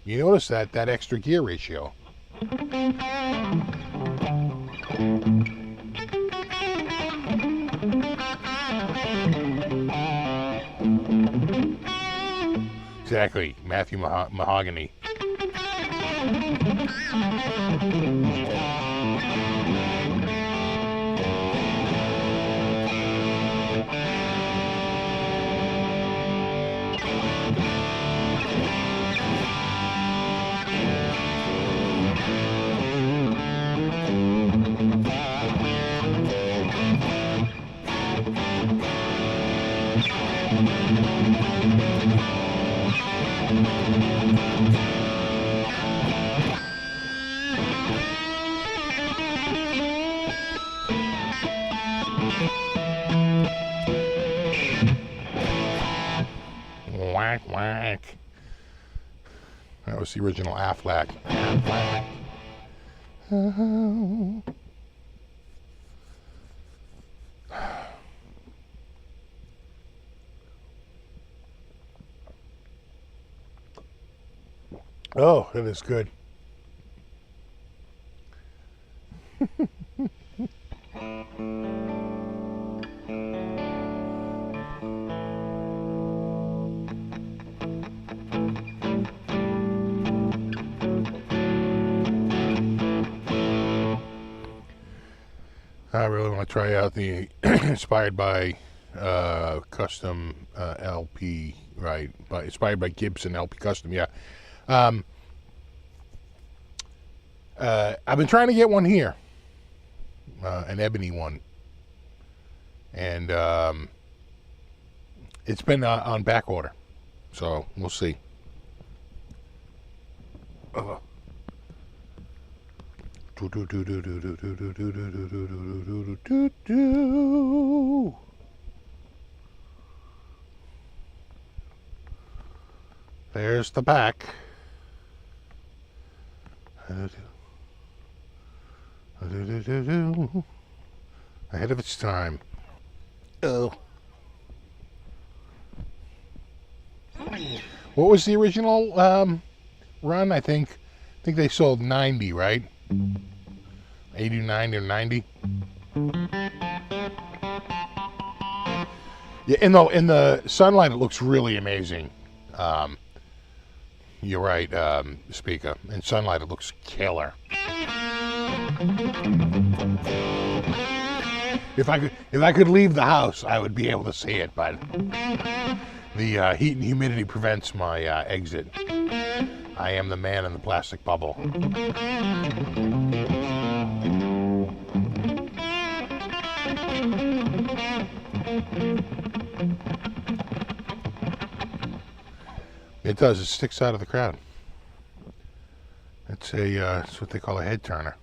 You notice that extra gear ratio. Exactly, Matthew Mahogany. Whack, whack. That was the original Aflac. Aflac. Oh. Oh, that is good. I really want to try out the inspired by custom LP, right? Inspired by Gibson LP custom, yeah. I've been trying to get one here, an ebony one, and it's been on back order, so we'll see. There's the back. Ahead of its time. Oh. What was the original run? I think they sold 90, right? 89 or 90. Yeah, in the sunlight, it looks really amazing. You're right, Speaker. In sunlight, it looks killer. If I could leave the house, I would be able to see it, but the heat and humidity prevents my exit. I am the man in the plastic bubble. It does. It sticks out of the crowd. It's it's what they call a head turner.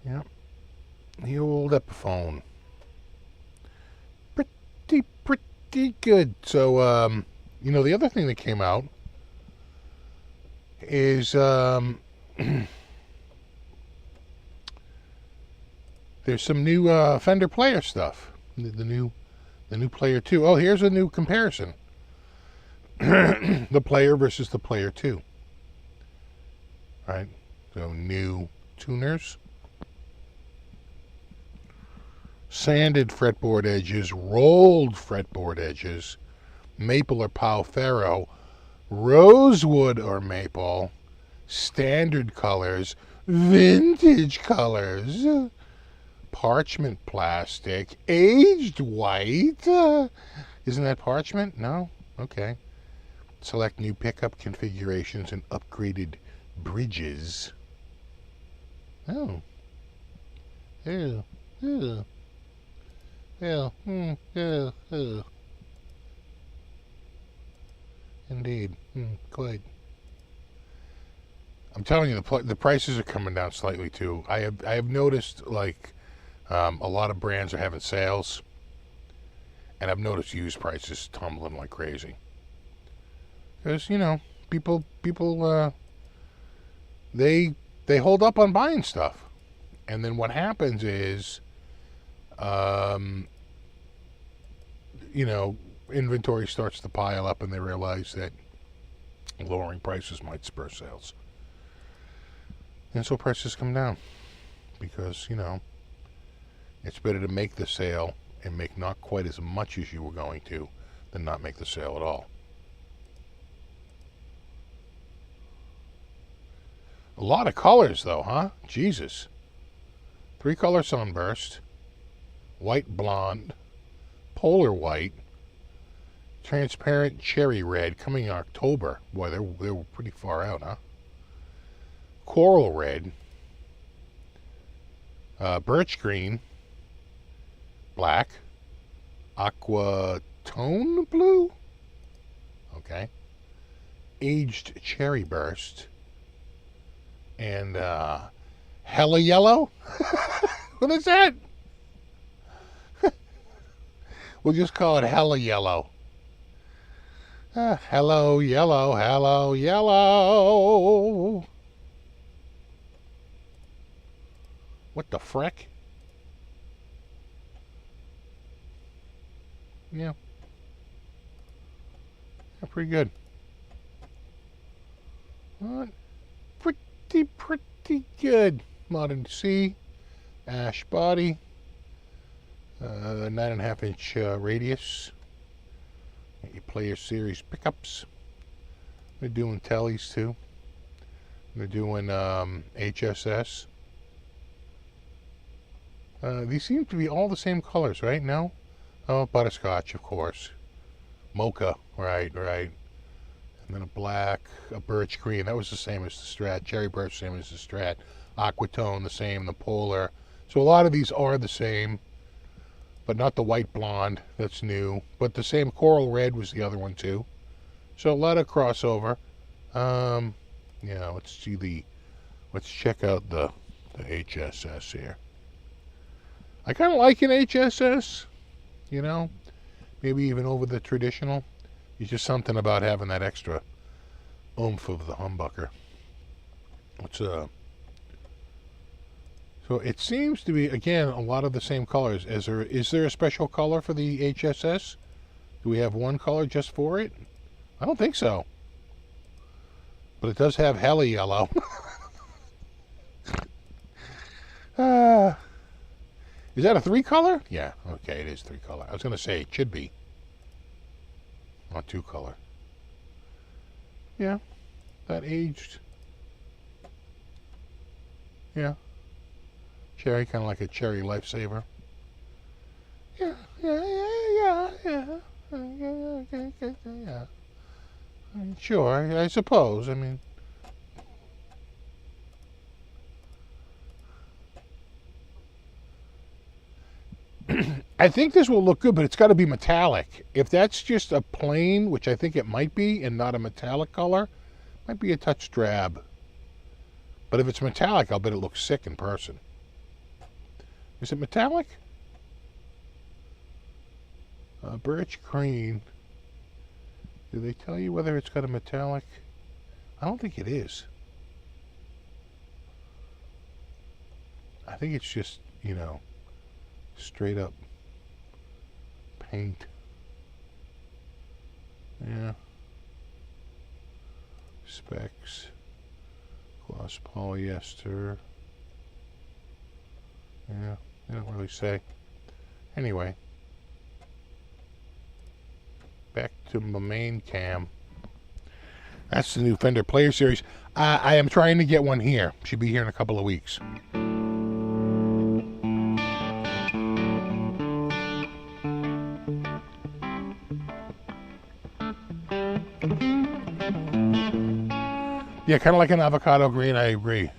Yep. The old Epiphone. Pretty good. So, the other thing that came out is there's some new Fender Player stuff. The new Player II. Oh, here's a new comparison. The Player versus the Player II. Right? So new tuners. Sanded fretboard edges, rolled fretboard edges, maple or pau ferro, rosewood or maple, standard colors, vintage colors, parchment plastic, aged white. Isn't that parchment? No? Okay. Select new pickup configurations and upgraded bridges. Oh. Ew. Ew. Yeah, indeed, quite. I'm telling you, the prices are coming down slightly too. I have noticed like a lot of brands are having sales, and I've noticed used prices tumbling like crazy. Because people they hold up on buying stuff, and then what happens is. Inventory starts to pile up and they realize that lowering prices might spur sales. And so prices come down because, it's better to make the sale and make not quite as much as you were going to than not make the sale at all. A lot of colors though, huh? Jesus. 3-color sunburst. White blonde, polar white, transparent cherry red coming in October. Boy, they were pretty far out, huh? Coral red, birch green, black, aqua tone blue, okay, aged cherry burst, and hella yellow. What is that? We'll just call it hella yellow. Hello, yellow, hello, yellow. What the frick? Yeah. Pretty good. Pretty good. Modern C. Ash body. 9.5-inch radius. Get your Player Series pickups. They're doing tellies too. They're doing HSS. These seem to be all the same colors, right? No? Oh, butterscotch, of course. Mocha, right. And then a black, a birch green. That was the same as the Strat. Cherry burst, same as the Strat. Aquatone, the same. The Polar. So a lot of these are the same. But not the white blonde, that's new. But the same coral red was the other one too. So a lot of crossover. Yeah, let's check out the HSS here. I kind of like an HSS, you know, maybe even over the traditional. It's just something about having that extra oomph of the humbucker. So it seems to be, again, a lot of the same colors. Is there a special color for the HSS? Do we have one color just for it? I don't think so. But it does have hella yellow. Is that a 3-color? Yeah, okay, it is 3-color. I was going to say it should be. Not 2-color. Yeah, that aged. Yeah. Cherry, kind of like a cherry lifesaver. Yeah. Sure, I suppose. I mean, I think this will look good, but it's got to be metallic. If that's just a plain, which I think it might be, and not a metallic color, might be a touch drab. But if it's metallic, I'll bet it looks sick in person. Is it metallic? Birch green. Do they tell you whether it's got a metallic? I don't think it is. I think it's just, you know, straight up paint. Yeah. Specs. Gloss polyester. Yeah, they don't really say. Anyway. Back to my main cam. That's the new Fender Player Series. I am trying to get one here. Should be here in a couple of weeks. Yeah, kind of like an avocado green, I agree.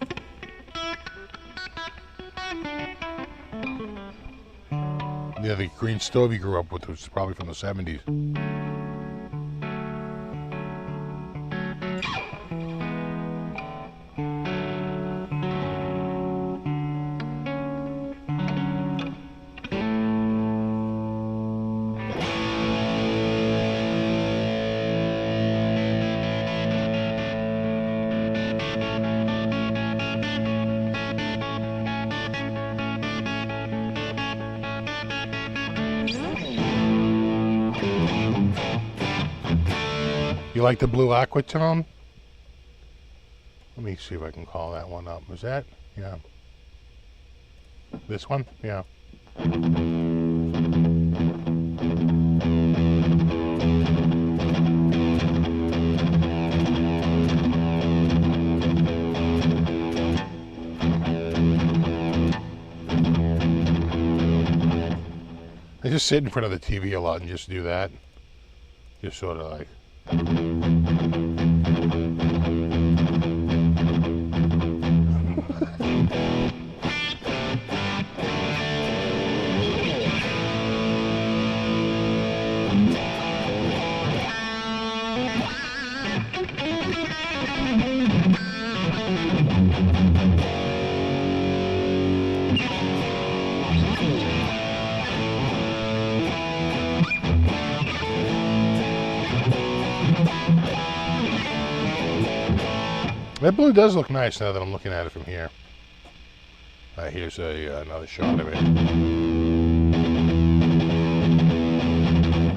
Yeah, the green stove you grew up with was probably from the 70s. You like the blue aquatone? Let me see if I can call that one up. Was that? Yeah. This one? Yeah. I just sit in front of the TV a lot and just do that. Just sort of like... That blue does look nice now that I'm looking at it from here. Here's another shot of it.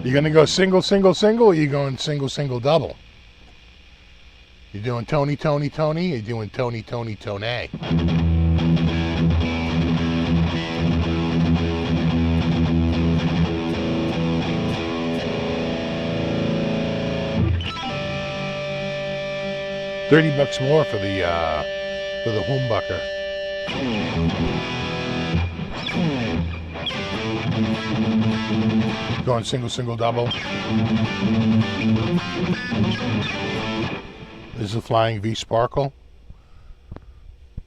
You gonna go single, single, single, or you going single, single, double? You doing Tony, Tony, Tony, or you doing Tony, Tony, Tony? $30 more for the humbucker. Going single, single, double. This is the Flying V Sparkle.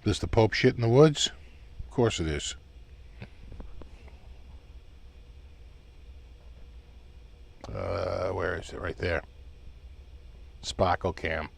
This is the Pope shit in the woods. Of course it is. Where is it? Right there. Sparkle cam.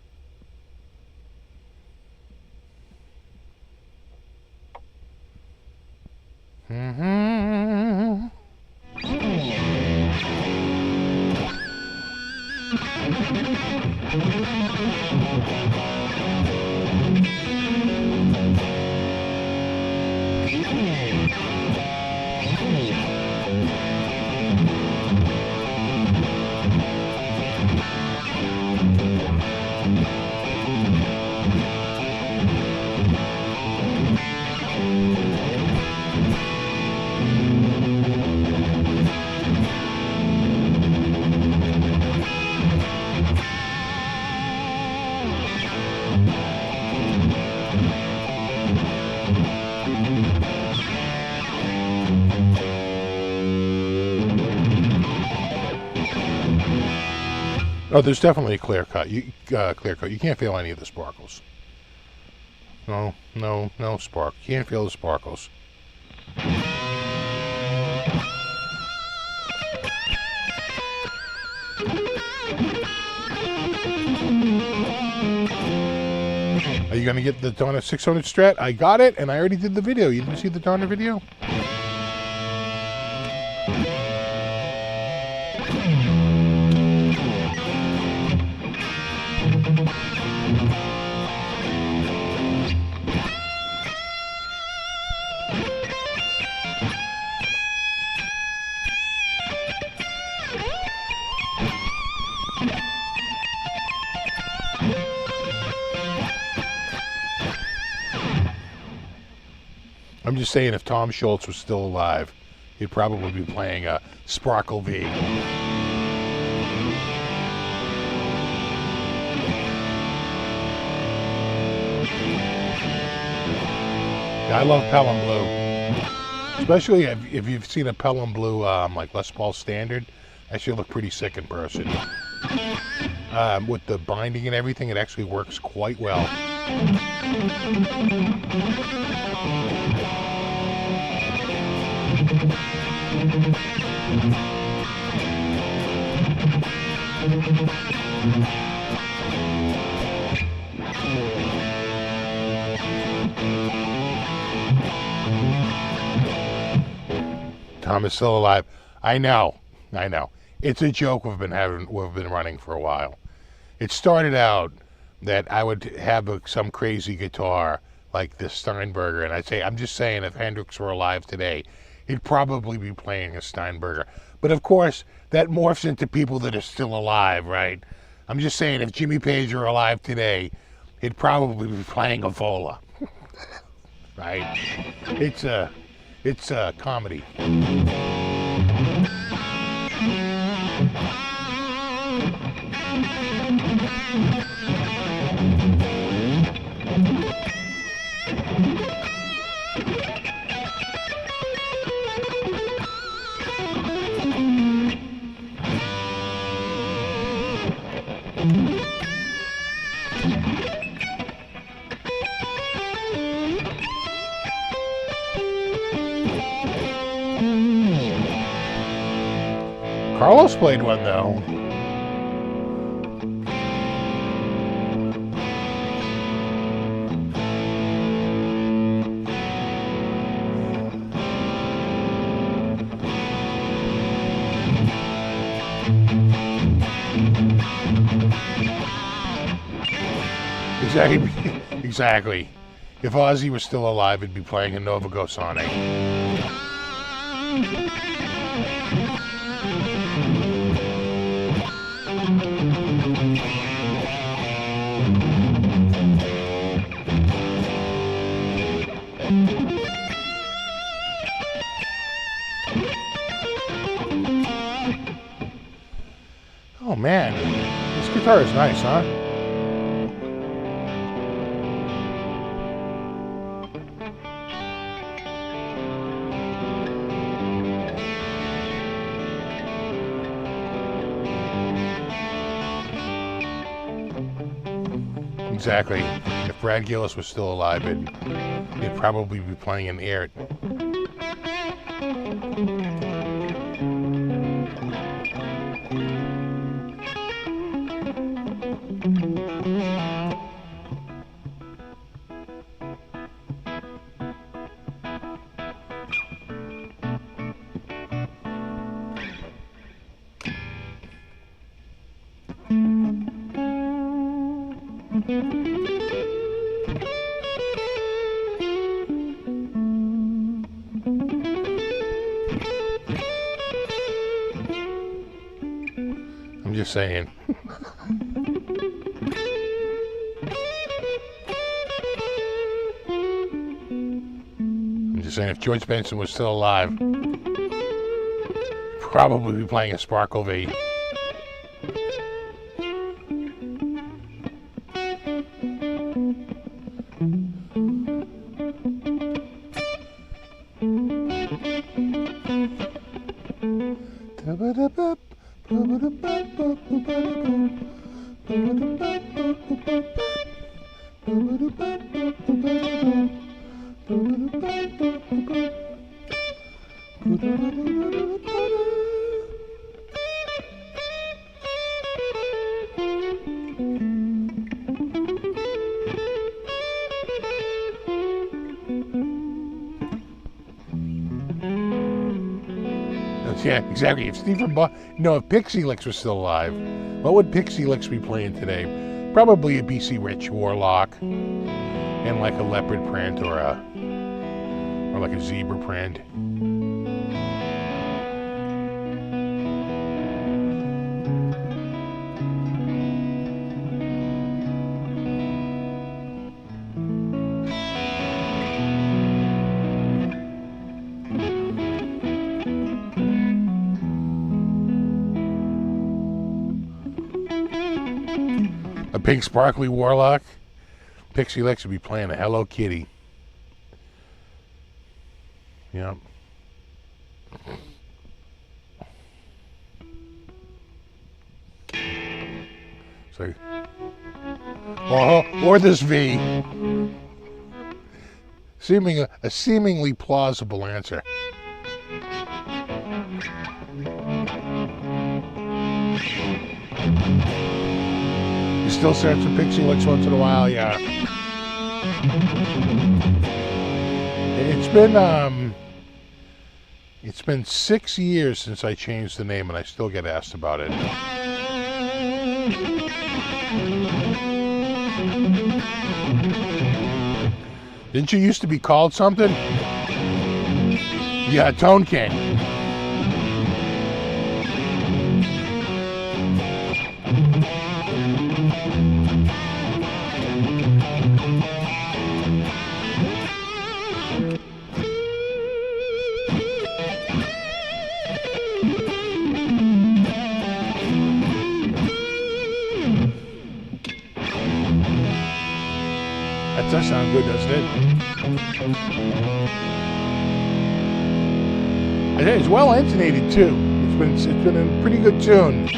Oh, there's definitely a clear cut. You can't feel any of the sparkles. No spark. You can't feel the sparkles. Are you gonna get the Donner 600 Strat? I got it, and I already did the video. You didn't see the Donner video? I'm just saying, if Tom Schultz was still alive, he'd probably be playing a Sparkle V. Yeah, I love Pelham Blue. Especially if you've seen a Pelham Blue, like Les Paul Standard, that should look pretty sick in person. With the binding and everything, it actually works quite well. Tom is still alive. I know. It's a joke we've been running for a while. It started out that I would have some crazy guitar like the Steinberger, and I'd say, I'm just saying, if Hendrix were alive today, he'd probably be playing a Steinberger. But of course, that morphs into people that are still alive, right? I'm just saying, if Jimmy Page were alive today, he'd probably be playing a Vola. Right? It's a comedy. Carlos played one, though. Exactly. If Ozzy was still alive, he'd be playing a Nova Gosonic. Oh man, this guitar is nice, huh? Exactly. If Brad Gillis was still alive, he'd probably be playing an air. I'm just saying. I'm just saying, if George Benson was still alive, he'd probably be playing a Sparkle V. Yeah, exactly. If if Pixie Licks was still alive, what would Pixie Licks be playing today? Probably a BC Rich Warlock and like a leopard print or like a zebra print. A pink sparkly Warlock. Pixie Licks would be playing a Hello Kitty. Yep. So, or this V. A seemingly plausible answer. You still search for Pixie Licks once in a while, yeah. It's been 6 years since I changed the name, and I still get asked about it. Didn't you used to be called something? Yeah, Tone King. That does sound good, doesn't it? I think it's well intonated too. It's been a pretty good tune.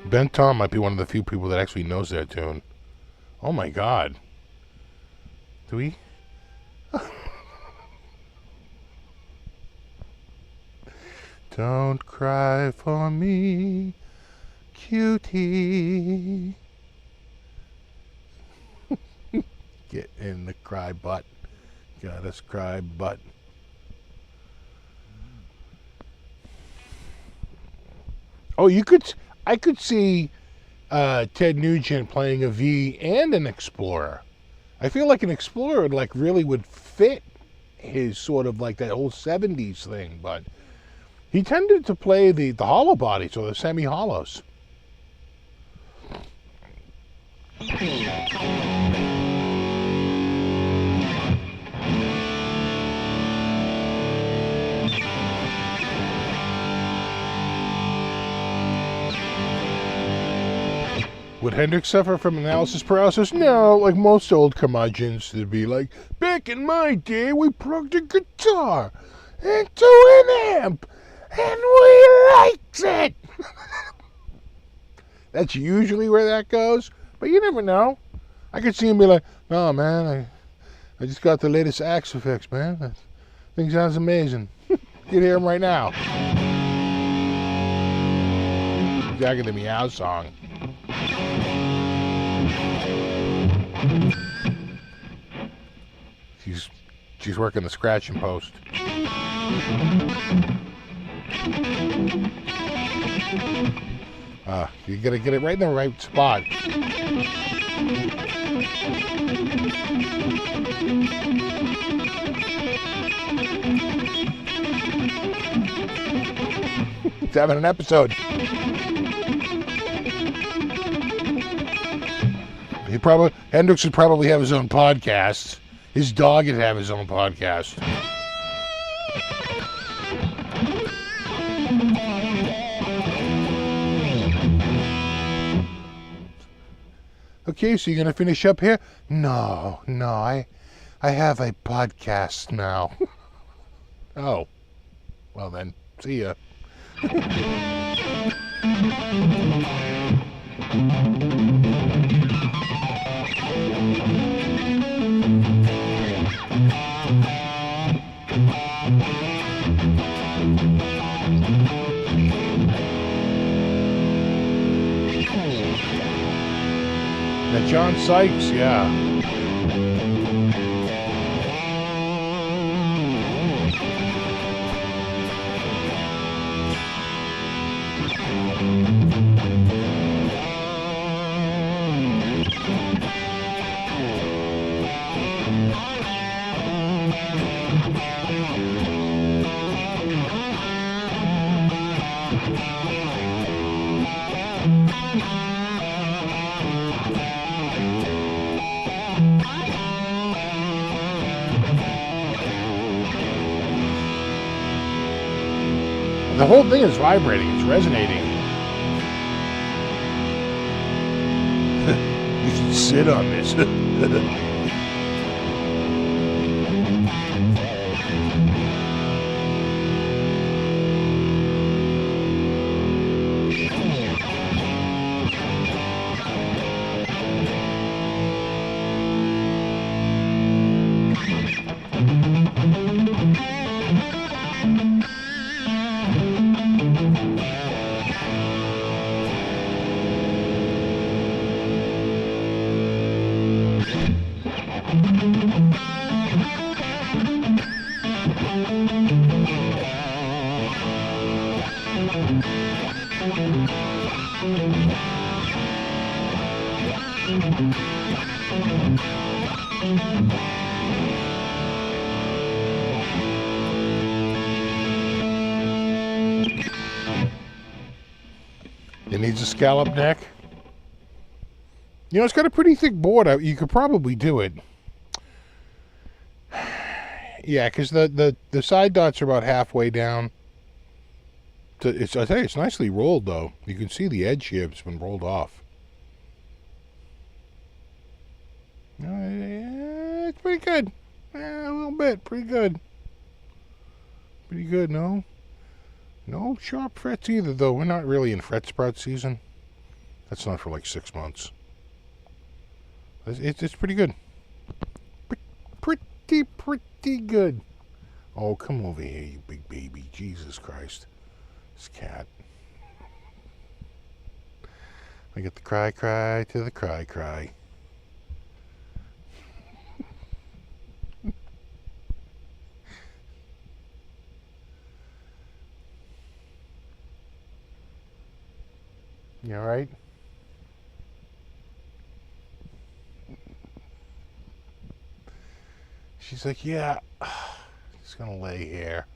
Ben Tom might be one of the few people that actually knows that tune. Oh my God. Do we? Don't cry for me, cutie. Get in the cry butt. Got us cry butt. Oh, I could see Ted Nugent playing a V and an Explorer. I feel like an Explorer really would fit his sort of like that whole 70s thing, but he tended to play the hollow bodies or the semi-hollows. Would Hendrix suffer from analysis paralysis? No, like most old curmudgeons, they'd be like, back in my day, we plugged a guitar into an amp, and we liked it. That's usually where that goes, But you never know. I could see him be like, "No, man, I just got the latest Axe effects, man. That thing sounds amazing. You can hear him right now." Exactly the meow song. She's working the scratch and post. You gotta get it right in the right spot. It's having an episode. Hendrix would probably have his own podcast. His dog would have his own podcast. Okay, so you're gonna finish up here? No, I have a podcast now. Oh, well then, see ya. Now John Sykes, yeah. The whole thing is vibrating, it's resonating. You should sit on this. It needs a scallop neck. You know, it's got a pretty thick board. You could probably do it. Yeah, because the side dots are about halfway down. I tell you, it's nicely rolled, though. You can see the edge here. It's been rolled off. It's pretty good. A little bit. Pretty good. Pretty good, no? No sharp frets either, though. We're not really in fret sprout season. That's not for like 6 months. It's pretty good. Pretty good. Oh, come over here, you big baby. Jesus Christ. This cat. I get the cry to the cry. You all right? She's like, yeah, just gonna lay here.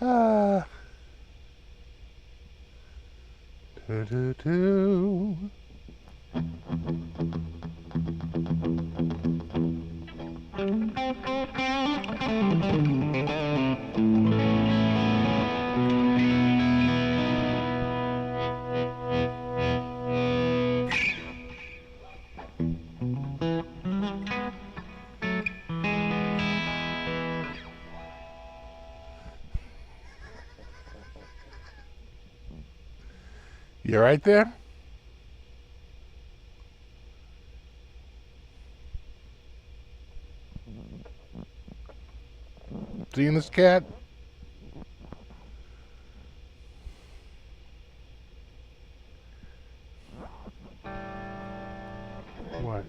Ah. Do, do, do. You right there? Seeing this cat? What?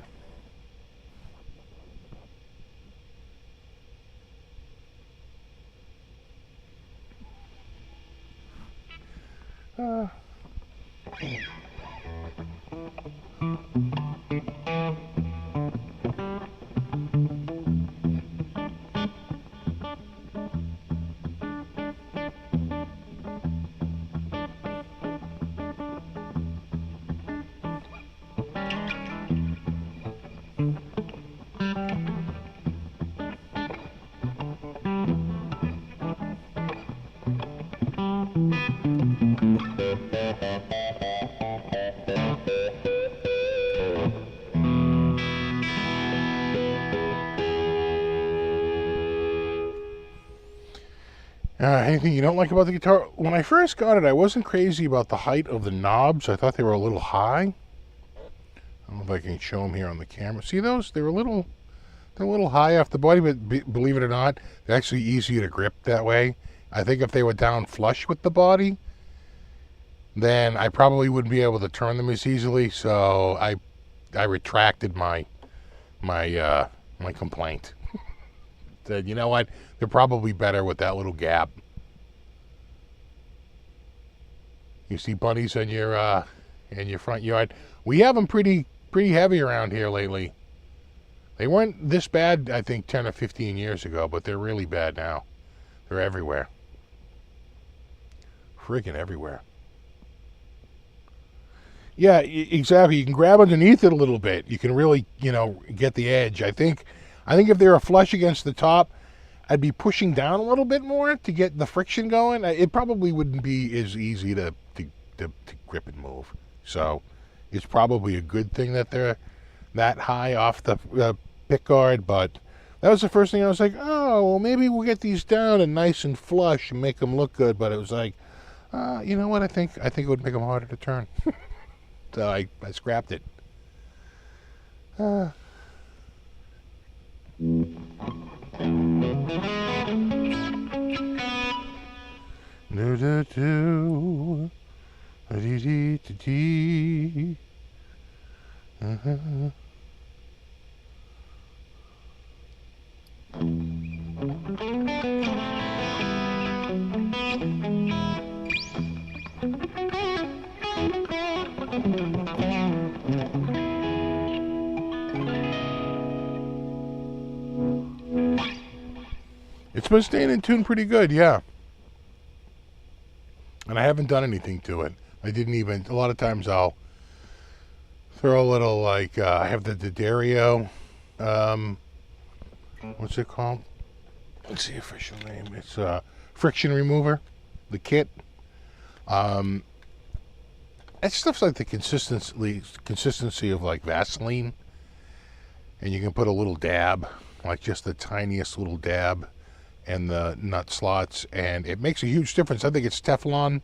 Uh. Anything you don't like about the guitar? When I first got it, I wasn't crazy about the height of the knobs. I thought they were a little high. I don't know if I can show them here on the camera. See those? They're a little high off the body, but believe it or not, they're actually easier to grip that way. I think if they were down flush with the body, then I probably wouldn't be able to turn them as easily. So I retracted my complaint. Said, you know what? They're probably better with that little gap. You see bunnies in your front yard. We have them pretty heavy around here lately. They weren't this bad, I think, 10 or 15 years ago, but they're really bad now. They're everywhere. Freaking everywhere. Yeah, exactly. You can grab underneath it a little bit. You can really, get the edge. I think if they were flush against the top, I'd be pushing down a little bit more to get the friction going. It probably wouldn't be as easy to grip and move. So it's probably a good thing that they're that high off the pickguard. But that was the first thing I was like, oh, well, maybe we'll get these down and nice and flush and make them look good. But it was like, you know what? I think it would make them harder to turn. So I scrapped it. Do do do, dee dee dee dee. It's been staying in tune pretty good, yeah. And I haven't done anything to it. I didn't even, a lot of times I'll throw a little, I have the D'Addario, what's it called? What's the official name? It's friction remover, the kit. That stuff's like the consistency of like Vaseline. And you can put a little dab, like just the tiniest little dab, and the nut slots, and it makes a huge difference. I think it's Teflon,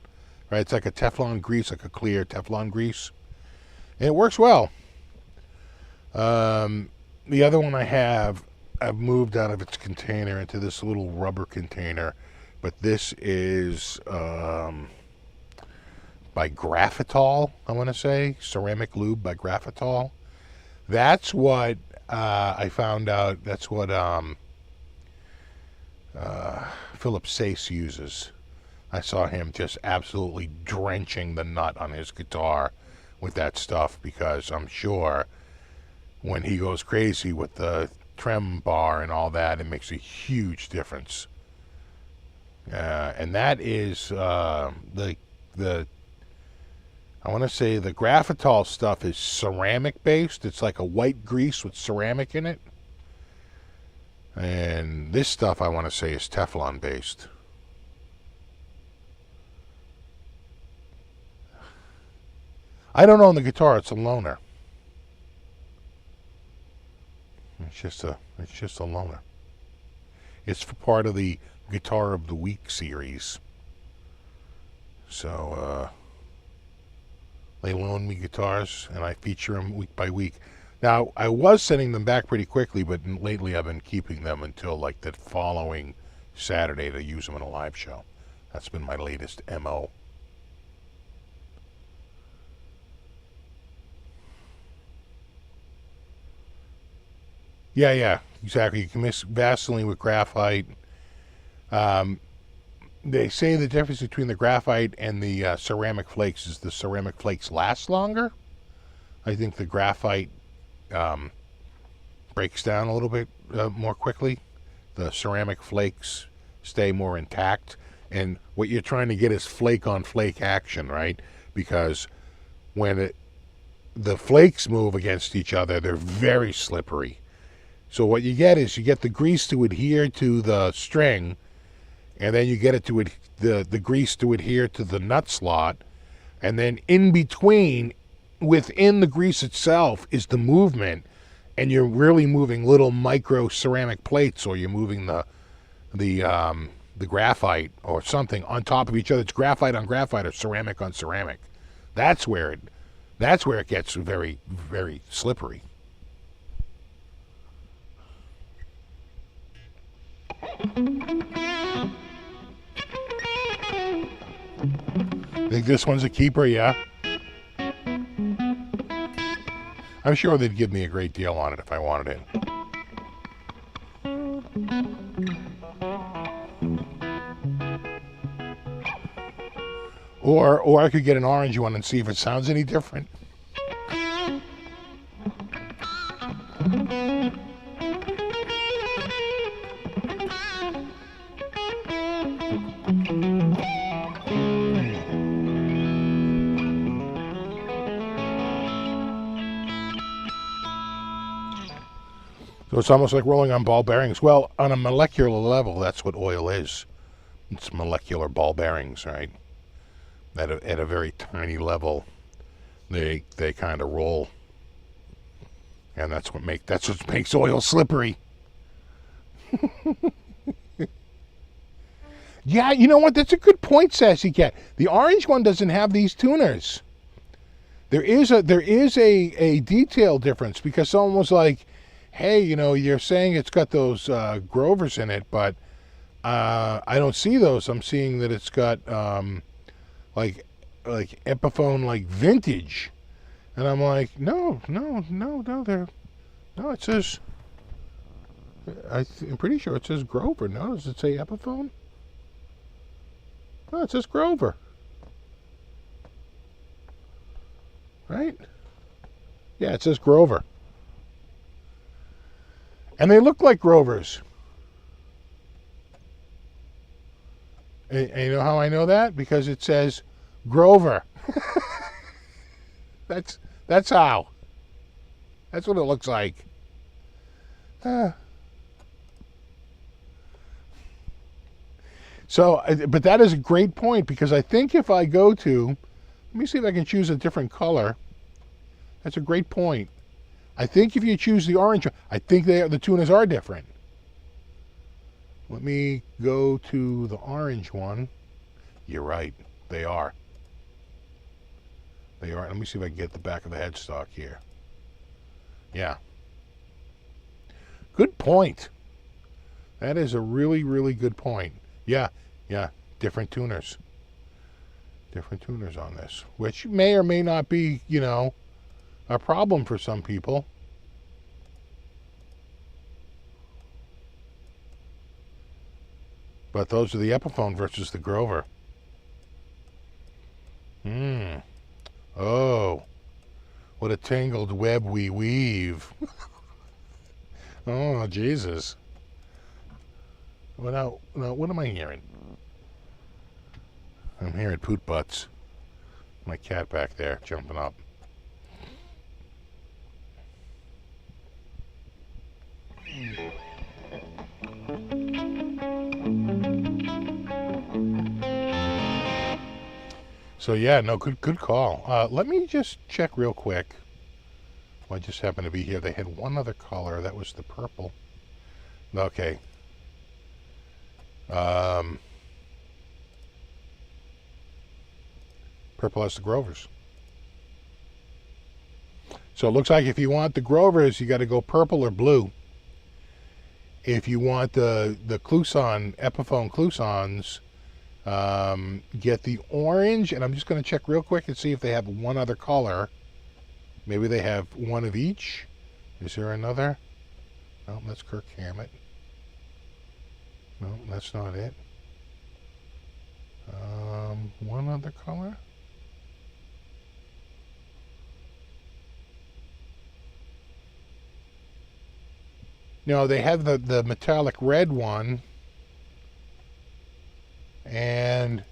right? It's like a Teflon grease, like a clear Teflon grease, and it works well. The other one I've moved out of its container into this little rubber container, but this is by Graphitol, I want to say, ceramic lube by Graphitol. That's what I found out. That's what Philip Sace uses. I saw him just absolutely drenching the nut on his guitar with that stuff, because I'm sure when he goes crazy with the trem bar and all that, it makes a huge difference. And that is the I want to say the graphitol stuff is ceramic based. It's like a white grease with ceramic in it. And this stuff I want to say is Teflon based. I don't own the guitar. It's a loaner. It's just a loaner. It's for part of the Guitar of the Week series. So they loan me guitars, and I feature them week by week. Now, I was sending them back pretty quickly, but lately I've been keeping them until like the following Saturday to use them in a live show. That's been my latest MO. Yeah, exactly. You can mix Vaseline with graphite. They say the difference between the graphite and the ceramic flakes is the ceramic flakes last longer. I think the graphite breaks down a little bit more quickly. The ceramic flakes stay more intact. And what you're trying to get is flake on flake action, right? Because when the flakes move against each other, they're very slippery. So what you get is you get the grease to adhere to the string, and then you get it to the grease to adhere to the nut slot, and then in between, within the grease itself, is the movement, and you're really moving little micro ceramic plates, or you're moving the graphite or something on top of each other. It's graphite on graphite or ceramic on ceramic. That's where it gets very, very slippery. Think this one's a keeper, yeah? I'm sure they'd give me a great deal on it if I wanted it. Or I could get an orange one and see if it sounds any different. So it's almost like rolling on ball bearings. Well, on a molecular level, that's what oil is. It's molecular ball bearings, right? At a very tiny level, they kind of roll, and that's what makes oil slippery. Yeah, you know what? That's a good point, Sassy Cat. The orange one doesn't have these tuners. There is a detail difference, because someone was like, hey, you're saying it's got those Grovers in it, but I don't see those. I'm seeing that it's got like Epiphone, like vintage. And I'm like, no, it says, I'm pretty sure it says Grover. No, does it say Epiphone? No, it says Grover. Right? Yeah, it says Grover. And they look like Grovers. And you know how I know that? Because it says Grover. That's how. That's what it looks like. So, but that is a great point, because I think if I go to, let me see if I can choose a different color. That's a great point. I think if you choose the orange, I think the tuners are different. Let me go to the orange one. You're right. They are. They are. Let me see if I can get the back of the headstock here. Yeah. Good point. That is a really, really good point. Yeah. Different tuners. Different tuners on this, which may or may not be, a problem for some people. But those are the Epiphone versus the Grover. Oh, what a tangled web we weave. Oh, Jesus. Well, now, what am I hearing? I'm hearing poot butts. My cat back there jumping up. So yeah, no, good call. Let me just check real quick. Well, I just happened to be here. They had one other color. That was the purple. Okay. Purple has the Grovers. So it looks like if you want the Grovers, you got to go purple or blue. If you want the Kluson, Epiphone Klusons, get the orange. And I'm just going to check real quick and see if they have one other color. Maybe they have one of each. Is there another? No, that's Kirk Hammett. No, that's not it. One other color? No, they have the metallic red one. And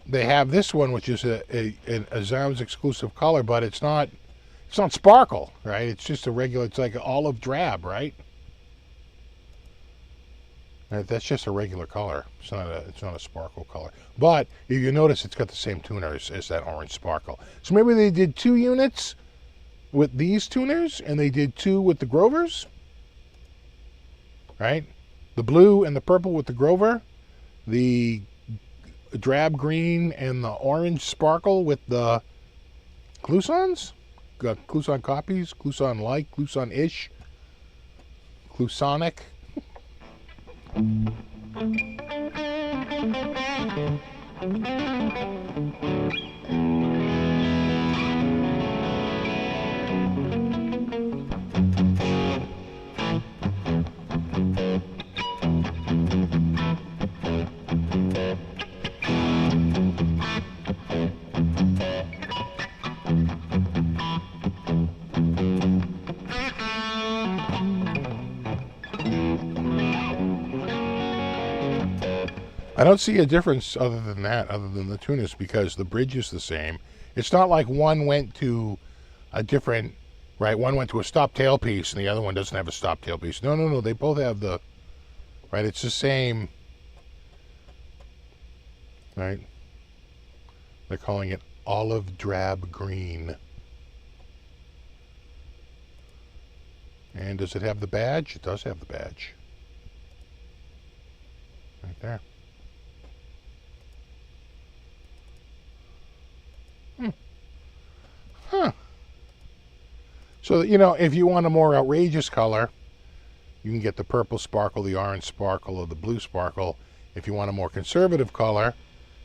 they have this one, which is a Zounds exclusive color, but it's not sparkle, right? It's just a regular, it's like an olive drab, right? That's just a regular color. It's not a sparkle color. But if you notice, it's got the same tuner as that orange sparkle. So maybe they did 2 units with these tuners, and they did 2 with the Grovers, right? The blue and the purple with the Grover, the drab green and the orange sparkle with the Klusons. Got Kluson copies, Kluson-like, Kluson-ish, Klusonic. I don't see a difference other than that, other than the tuners, because the bridge is the same. It's not like one went to a different, right? One went to a stop tailpiece and the other one doesn't have a stop tailpiece. No. They both have the, right? It's the same, right? They're calling it olive drab green. And does it have the badge? It does have the badge. Right there. Huh. So, you know, if you want a more outrageous color, you can get the purple sparkle, the orange sparkle, or the blue sparkle. If you want a more conservative color,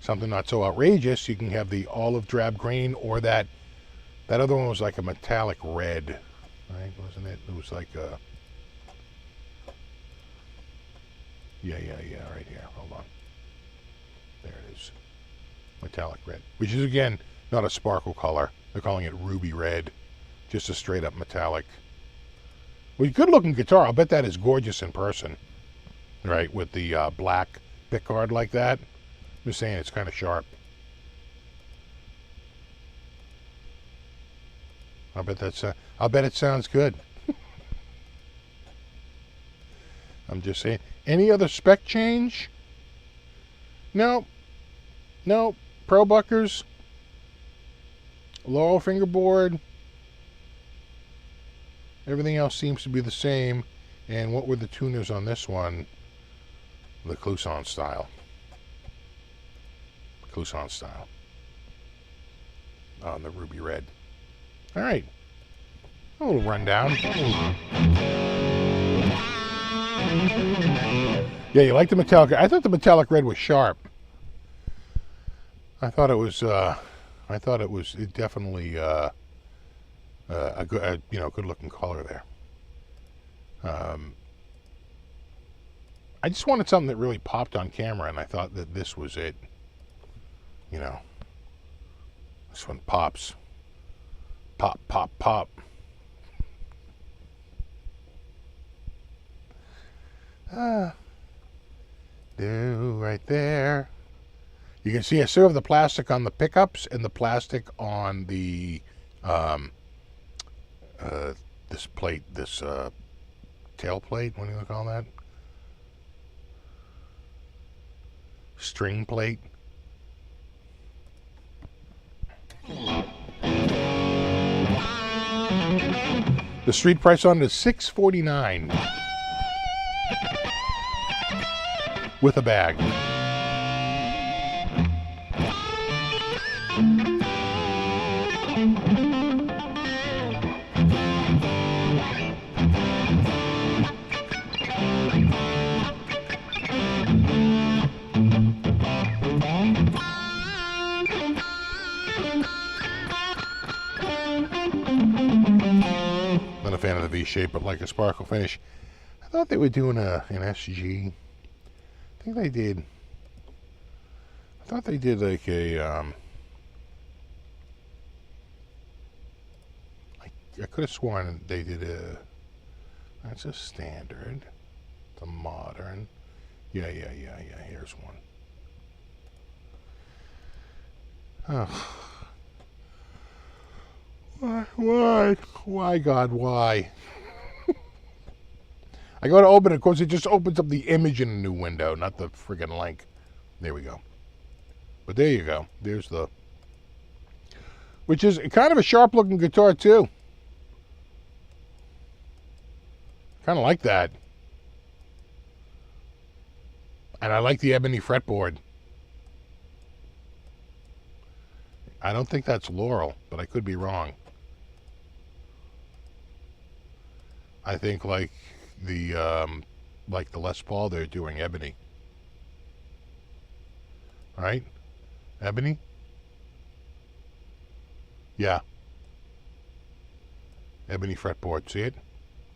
something not so outrageous, you can have the olive drab green, or that other one was like a metallic red, right? Wasn't it? It was like a... Yeah, right here. Hold on. There it is. Metallic red. Which is, again, not a sparkle color. They're calling it ruby red. Just a straight up metallic. Well, good looking guitar. I'll bet that is gorgeous in person. Right? With the black pickguard like that. I'm just saying it's kind of sharp. I'll bet it sounds good. I'm just saying. Any other spec change? No. Pro buckers. Laurel fingerboard. Everything else seems to be the same. And what were the tuners on this one? The Kluson style. Kluson style. On the ruby red. All right. A little rundown. Yeah, you like the metallic. I thought the metallic red was sharp. I thought it was definitely a good, good looking color there. I just wanted something that really popped on camera, and I thought that this was it. You know, this one pops. Pop, pop, pop. Right there. You can see I still have the plastic on the pickups and the plastic on the this plate, this tail plate. What do you call that? String plate. The street price on it is $649 with a bag. Not a fan of the V shape, but like a sparkle finish. I thought they were doing an SG. I think they did. I thought they did like a. I could have sworn they did a. That's a standard. The modern. Yeah. Here's one. Oh. Why, God, why? I go to open it, of course, it just opens up the image in a new window, not the friggin' link. There we go. But there you go. There's the... Which is kind of a sharp-looking guitar, too. Kind of like that. And I like the ebony fretboard. I don't think that's Laurel, but I could be wrong. I think like the Les Paul, they're doing ebony. Right? Ebony? Yeah. Ebony fretboard. See it?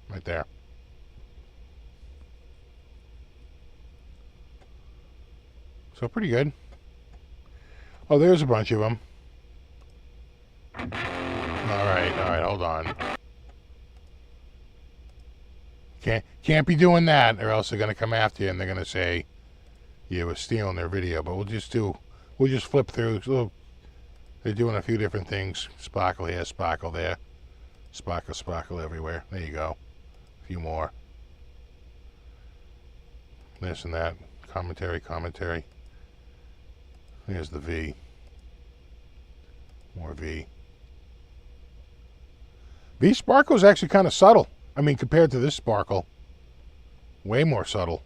Right there. So pretty good. Oh, there's a bunch of them. All right, hold on. Can't be doing that, or else they're gonna come after you and they're gonna say you were stealing their video. But we'll just flip through. So they're doing a few different things. Sparkle here, sparkle there, sparkle everywhere. There you go. A few more. This and that. Commentary. There's the V. More V. V sparkle is actually kind of subtle. I mean, compared to this sparkle, way more subtle.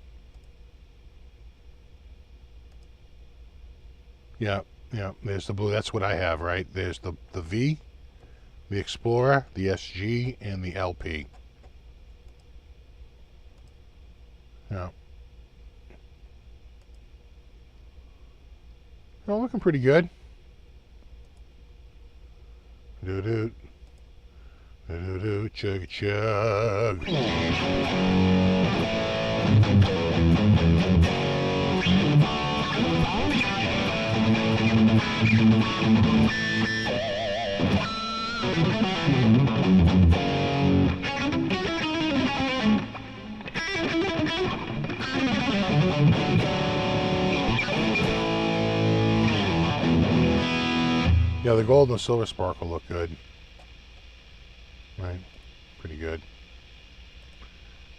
Yeah. There's the blue. That's what I have, right? There's the V, the Explorer, the SG, and the LP. Yeah. Oh, looking pretty good. Do chug chug. Yeah, the gold and the silver sparkle look good. Right, pretty good.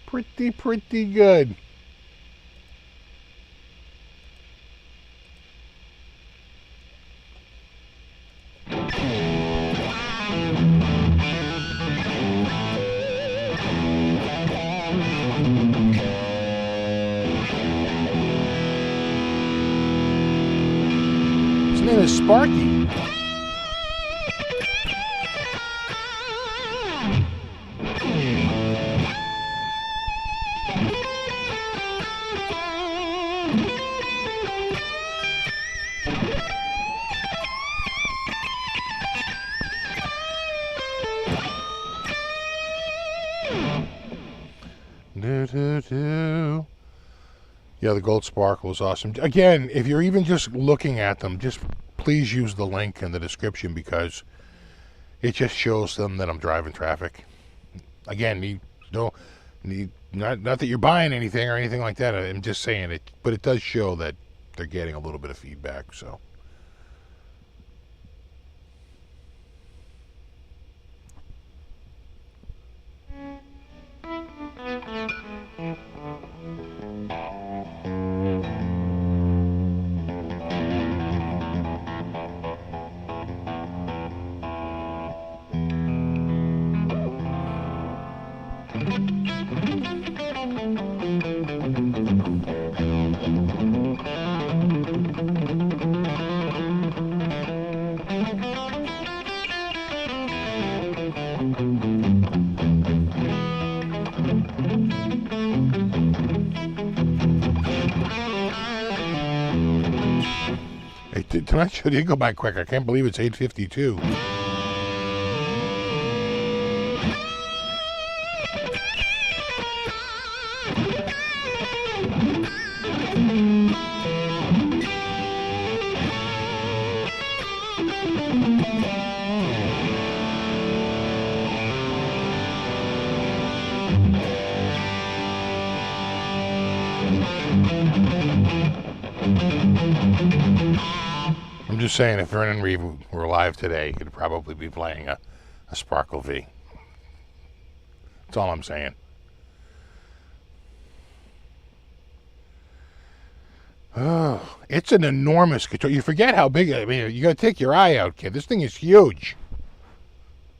Pretty good. His name is Sparky. Yeah, the gold sparkle is awesome. Again, if you're even just looking at them, just please use the link in the description because it just shows them that I'm driving traffic. Again, Not that you're buying anything or anything like that. I'm just saying it, but it does show that they're getting a little bit of feedback. So. Tonight show did go by quick. I can't believe it's 8:52. I'm just saying, if Vernon Reeve were live today, he'd probably be playing a Sparkle V. That's all I'm saying. Oh, it's an enormous guitar. You forget how big. I mean, you got to take your eye out, kid. This thing is huge.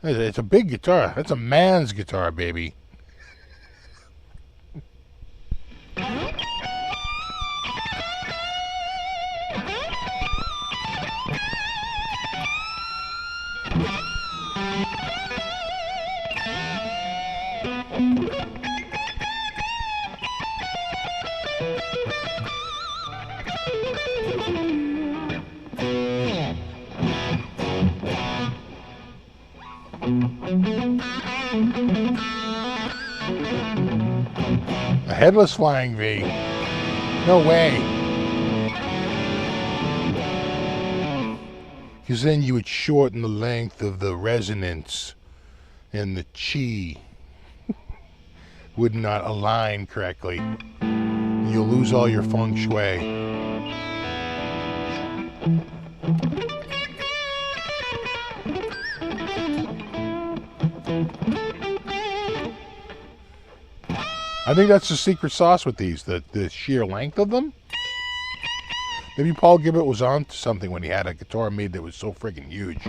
It's a big guitar. That's a man's guitar, baby. A headless Flying V. No way. Because then you would shorten the length of the resonance and the chi would not align correctly. You'll lose all your feng shui. I think that's the secret sauce with these, the sheer length of them. Maybe Paul Gibbett was on to something when he had a guitar made that was so friggin' huge.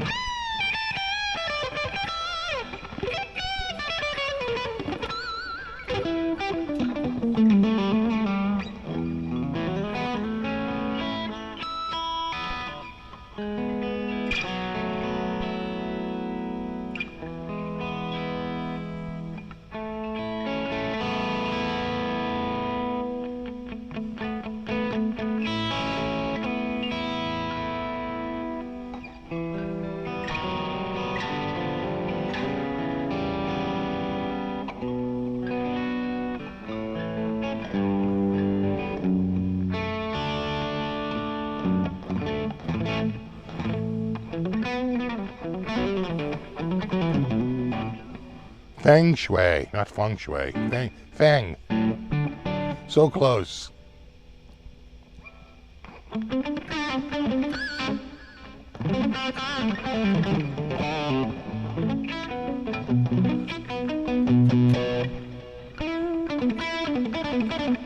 Feng shui, not feng shui. Feng. So close.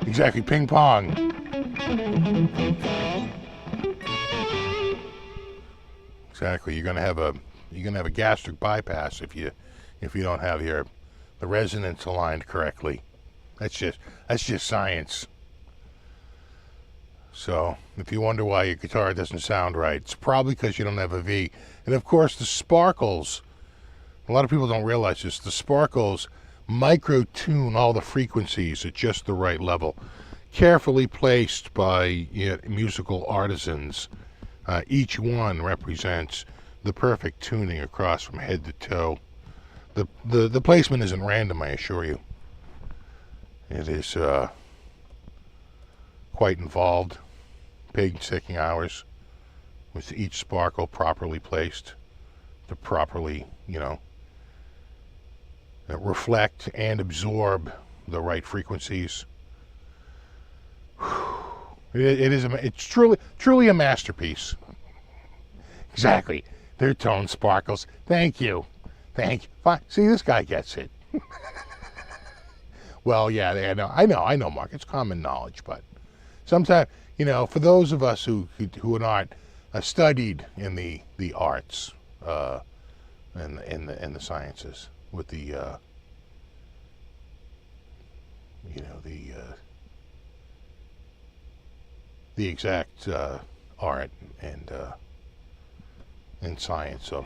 Exactly, ping pong. Exactly, you're gonna have a gastric bypass if you don't have the resonance aligned correctly. That's just science. So if you wonder why your guitar doesn't sound right, it's probably because you don't have a V. And of course the sparkles, a lot of people don't realize this, the sparkles micro tune all the frequencies at just the right level, carefully placed by musical artisans. Each one represents the perfect tuning across from head to toe. The placement isn't random, I assure you. It is quite involved. Painstaking hours with each sparkle properly placed to properly, reflect and absorb the right frequencies. It's truly a masterpiece. Exactly. Their tone sparkles. Thank you. Fine. See, this guy gets it. Well, yeah, I know, Mark. It's common knowledge, but sometimes, for those of us who are not studied in the arts and the sciences with the the exact art and science of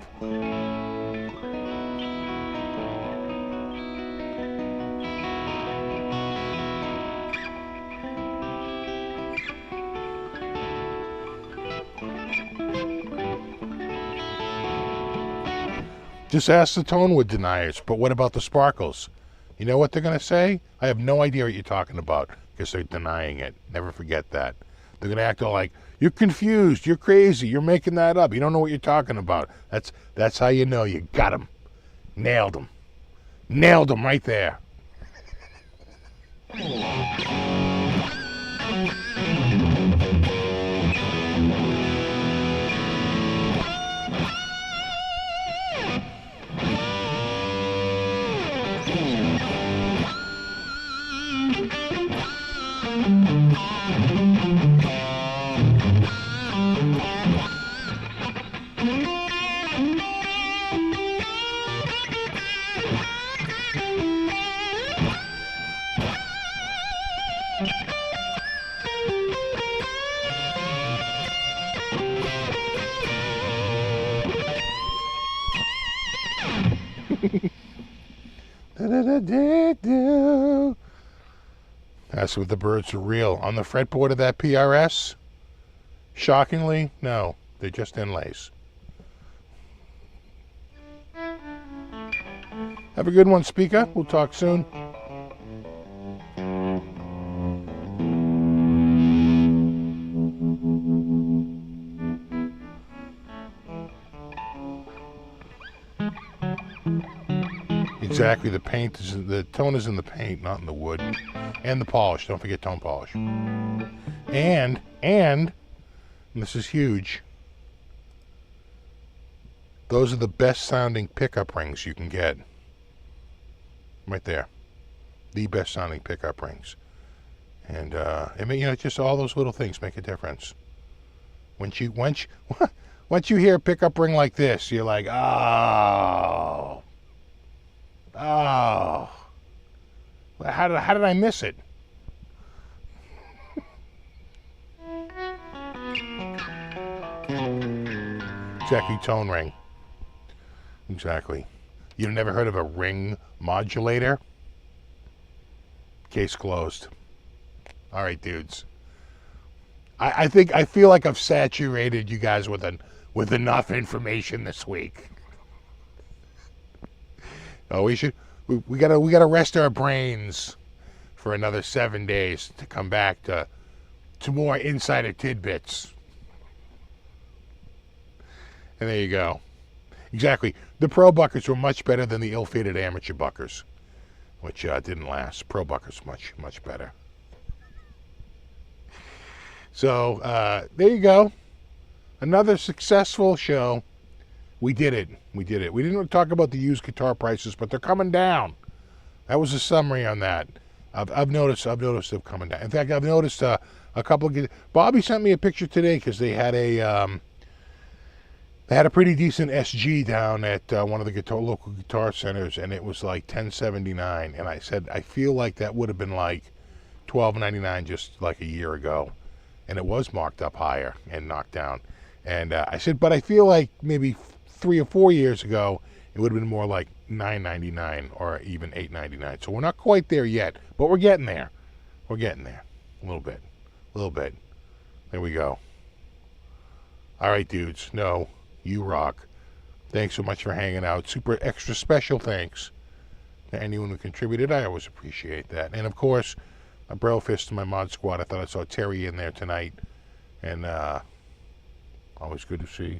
just ask the Tonewood deniers. But what about the sparkles? You know what they're going to say? I have no idea what you're talking about, because they're denying it. Never forget that. They're going to act all like, you're confused, you're crazy, you're making that up, you don't know what you're talking about. That's how you know you got them. Nailed them. Nailed them right there. That's what the birds are real. On the fretboard of that PRS, shockingly, no, they're just inlays. Have a good one, speaker. We'll talk soon. Exactly, the tone is in the paint, not in the wood. And the polish, don't forget tone polish. And this is huge, those are the best sounding pickup rings you can get. Right there. The best sounding pickup rings. And just all those little things make a difference. Once you hear a pickup ring like this, you're like, oh. How did I miss it? Exactly, tone ring. Exactly. You've never heard of a ring modulator? Case closed. All right, dudes. I feel like I've saturated you guys with enough information this week. Oh, we gotta rest our brains for another 7 days to come back to more insider tidbits. And there you go. Exactly. The Pro Buckers were much better than the ill-fated amateur Buckers, which didn't last. Pro Buckers much better. So there you go. Another successful show. We did it. We didn't talk about the used guitar prices, but they're coming down. That was a summary on that. I've noticed them coming down. In fact, I've noticed a couple of. Bobby sent me a picture today because they had a pretty decent SG down at one of the local guitar centers, and it was like $10.79. And I said, I feel like that would have been like $12.99 just like a year ago, and it was marked up higher and knocked down. And I said, but I feel like maybe 3 or 4 years ago, it would have been more like $9.99 or even $8.99. So we're not quite there yet, but we're getting there. We're getting there. A little bit. There we go. All right, dudes. No, you rock. Thanks so much for hanging out. Super extra special thanks to anyone who contributed. I always appreciate that. And of course, a bro fist to my mod squad. I thought I saw Terry in there tonight. And always good to see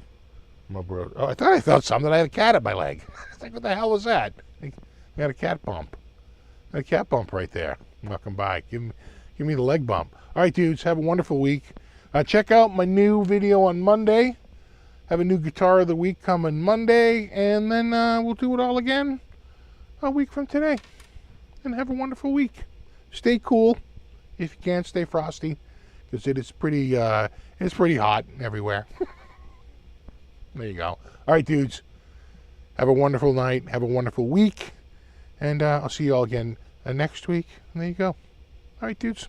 my bro. Oh, I thought I felt something. I had a cat at my leg. I was like, what the hell was that? I got a cat bump. A cat bump right there. Welcome by. Give me the leg bump. All right, dudes. Have a wonderful week. Check out my new video on Monday. Have a new guitar of the week coming Monday, and then we'll do it all again a week from today. And have a wonderful week. Stay cool if you can. Stay frosty, because it's pretty hot everywhere. There you go. All right, dudes. Have a wonderful night. Have a wonderful week. And I'll see you all again next week. And there you go. All right, dudes.